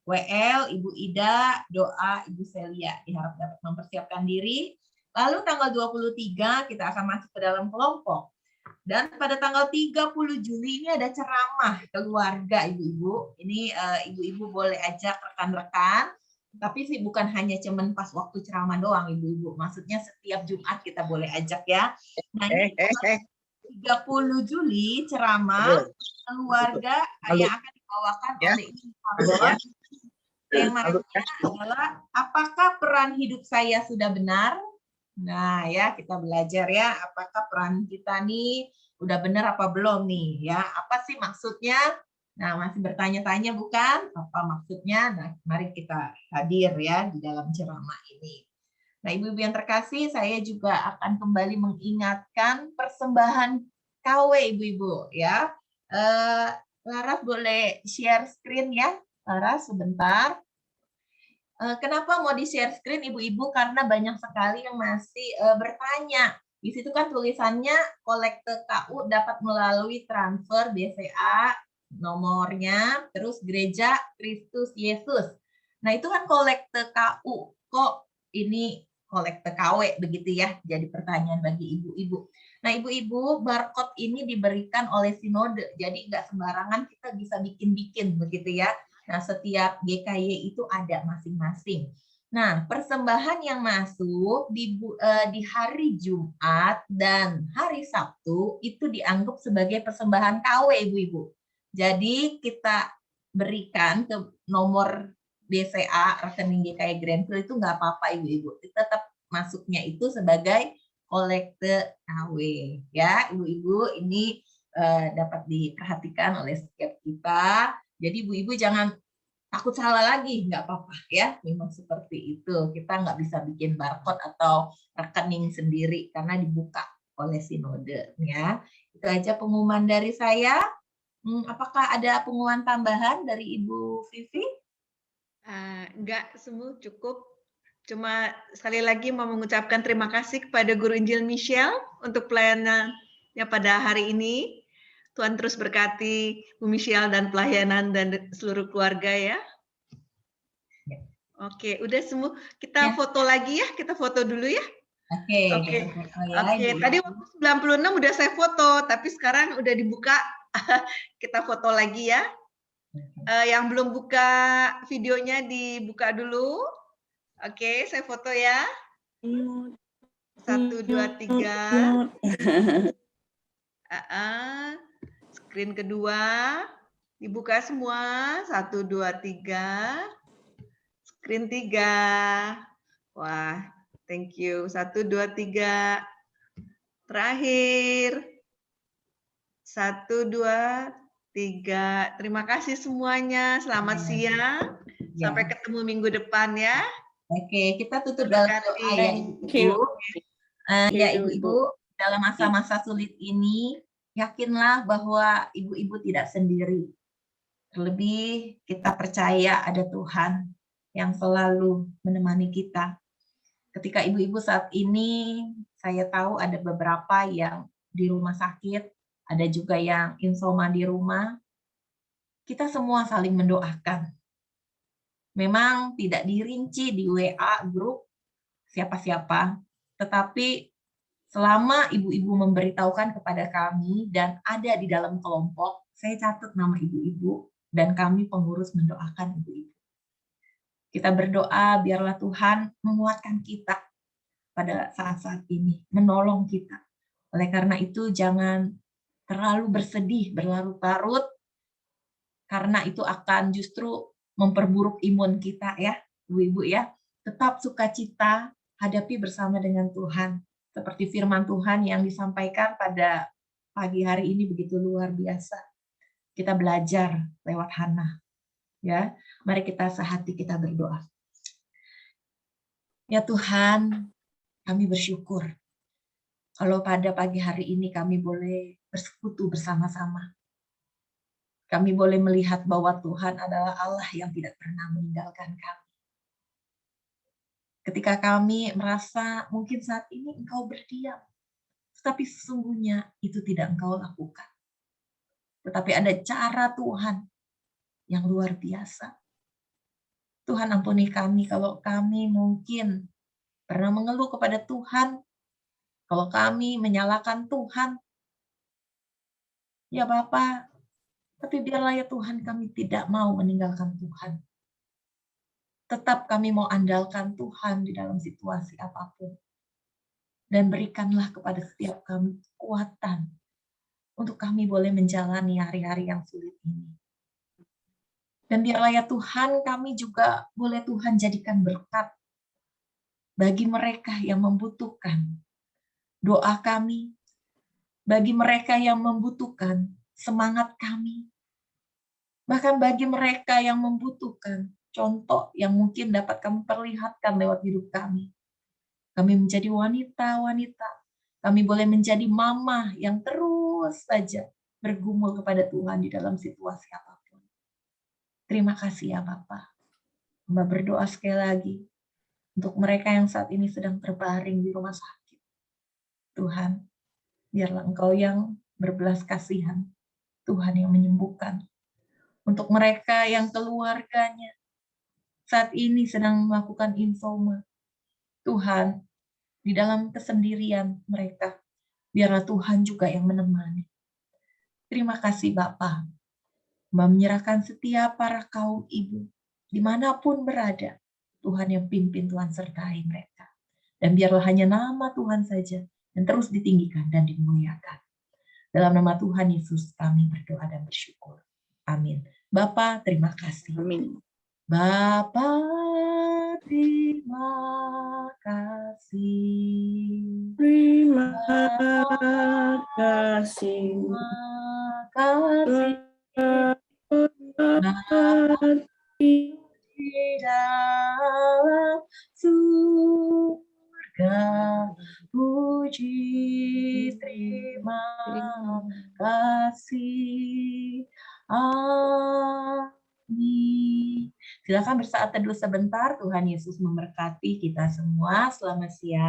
Speaker 1: WL Ibu Ida, doa Ibu Celia. Diharap dapat mempersiapkan diri. Lalu tanggal 23 kita akan masuk ke dalam kelompok. Dan pada tanggal 30 Juli ini ada ceramah keluarga ibu-ibu. Ini ibu-ibu boleh ajak rekan-rekan. Tapi sih bukan hanya cuman pas waktu ceramah doang ibu-ibu. Maksudnya setiap Jumat kita boleh ajak ya. Nah, ini 30 Juli ceramah keluarga yang akan dibawakan oleh Ibu Pablo. Temanya adalah apakah peran hidup saya sudah benar? Nah ya, kita belajar ya apakah peran kita nih Udah benar apa belum nih ya? Apa sih maksudnya? Nah, masih bertanya-tanya bukan? Apa maksudnya? Nah, mari kita hadir ya di dalam ceramah ini. Nah, ibu-ibu yang terkasih, saya juga akan kembali mengingatkan persembahan KW ibu-ibu ya. Laras boleh share screen ya? Laras sebentar. Kenapa mau di-share screen ibu-ibu? Karena banyak sekali yang masih bertanya. Di situ kan tulisannya kolekte KU dapat melalui transfer BCA, nomornya, terus Gereja Kristus Yesus. Nah, itu kan kolekte KU. Kok ini kolekte KW begitu ya? Jadi pertanyaan bagi ibu-ibu. Nah, ibu-ibu, barcode ini diberikan oleh sinode. Jadi nggak sembarangan kita bisa bikin-bikin begitu ya. Nah, setiap GKY itu ada masing-masing. Nah, persembahan yang masuk di hari Jumat dan hari Sabtu itu dianggap sebagai persembahan KW, Ibu-Ibu. Jadi, kita berikan ke nomor BCA, rekening GKY Grandfield itu nggak apa-apa, Ibu-Ibu. Tetap masuknya itu sebagai kolekte KW. Ya, Ibu-Ibu, ini dapat diperhatikan oleh setiap kita. Jadi ibu-ibu jangan takut salah lagi, nggak apa-apa ya. Memang seperti itu. Kita nggak bisa bikin barcode atau rekening sendiri karena dibuka oleh sinode ya. Itu aja pengumuman dari saya. Apakah ada pengumuman tambahan dari Ibu Vivi?
Speaker 9: Enggak, semua cukup. Cuma sekali lagi mau mengucapkan terima kasih kepada Guru Injil Michelle untuk pelayanannya pada hari ini. Tuhan terus berkati Bu Michelle dan pelayanan dan seluruh keluarga ya. Oke, udah semua. Kita foto lagi ya. Kita foto dulu ya. Oke. Tadi waktu 96 udah saya foto, tapi sekarang udah dibuka. Kita foto lagi ya. Yang belum buka videonya dibuka dulu. Oke, saya foto ya. 1, 2, 3. Screen kedua dibuka semua. 1, 2, 3. Screen 3. Wah, thank you. 1, 2, 3. Terakhir. 1, 2, 3. Terima kasih semuanya. Selamat siang. Sampai ketemu minggu depan ya.
Speaker 1: Oke, kita tutup dalam doa ya Ibu. Ya Ibu-ibu, dalam masa-masa sulit ini, yakinlah bahwa ibu-ibu tidak sendiri. Terlebih kita percaya ada Tuhan yang selalu menemani kita. Ketika ibu-ibu saat ini, saya tahu ada beberapa yang di rumah sakit, ada juga yang insoma di rumah. Kita semua saling mendoakan. Memang tidak dirinci di WA grup siapa-siapa, tetapi selama ibu-ibu memberitahukan kepada kami dan ada di dalam kelompok, saya catat nama ibu-ibu dan kami pengurus mendoakan ibu-ibu. Kita berdoa biarlah Tuhan menguatkan kita pada saat-saat ini, menolong kita. Oleh karena itu jangan terlalu bersedih, berlarut-larut, karena itu akan justru memperburuk imun kita ya, ibu-ibu ya. Tetap sukacita, hadapi bersama dengan Tuhan. Seperti firman Tuhan yang disampaikan pada pagi hari ini begitu luar biasa. Kita belajar lewat Hana. Ya, mari kita sehati kita berdoa. Ya Tuhan, kami bersyukur kalau pada pagi hari ini kami boleh bersekutu bersama-sama. Kami boleh melihat bahwa Tuhan adalah Allah yang tidak pernah meninggalkan kami. Ketika kami merasa mungkin saat ini Engkau berdiam, tetapi sesungguhnya itu tidak Engkau lakukan. Tetapi ada cara Tuhan yang luar biasa. Tuhan ampuni kami kalau kami mungkin pernah mengeluh kepada Tuhan, kalau kami menyalahkan Tuhan. Ya Bapa, tapi biarlah ya Tuhan kami tidak mau meninggalkan Tuhan. Tetap kami mau andalkan Tuhan di dalam situasi apapun. Dan berikanlah kepada setiap kami kekuatan untuk kami boleh menjalani hari-hari yang sulit ini. Dan biarlah ya Tuhan kami juga boleh Tuhan jadikan berkat bagi mereka yang membutuhkan doa kami, bagi mereka yang membutuhkan semangat kami, bahkan bagi mereka yang membutuhkan contoh yang mungkin dapat kami perlihatkan lewat hidup kami. Kami menjadi wanita-wanita, kami boleh menjadi mama yang terus saja bergumul kepada Tuhan di dalam situasi apapun. Terima kasih ya Bapa. Hamba berdoa sekali lagi untuk mereka yang saat ini sedang terbaring di rumah sakit. Tuhan, biarlah Engkau yang berbelas kasihan, Tuhan yang menyembuhkan. Untuk mereka yang keluarganya saat ini sedang melakukan insoma, Tuhan, di dalam kesendirian mereka, biarlah Tuhan juga yang menemani. Terima kasih Bapa. Menyerahkan setiap para kaum ibu, dimanapun berada, Tuhan yang pimpin, Tuhan sertai mereka. Dan biarlah hanya nama Tuhan saja yang terus ditinggikan dan dimuliakan. Dalam nama Tuhan Yesus kami berdoa dan bersyukur. Amin. Bapa, terima kasih.
Speaker 8: Amin.
Speaker 1: Bapa, terima kasih.
Speaker 10: Terima kasih.
Speaker 1: Terima kasih. Di dalam surga, puji terima kasih. Amin. Silakan bersaat teduh sebentar. Tuhan Yesus memberkati kita semua. Selamat siang.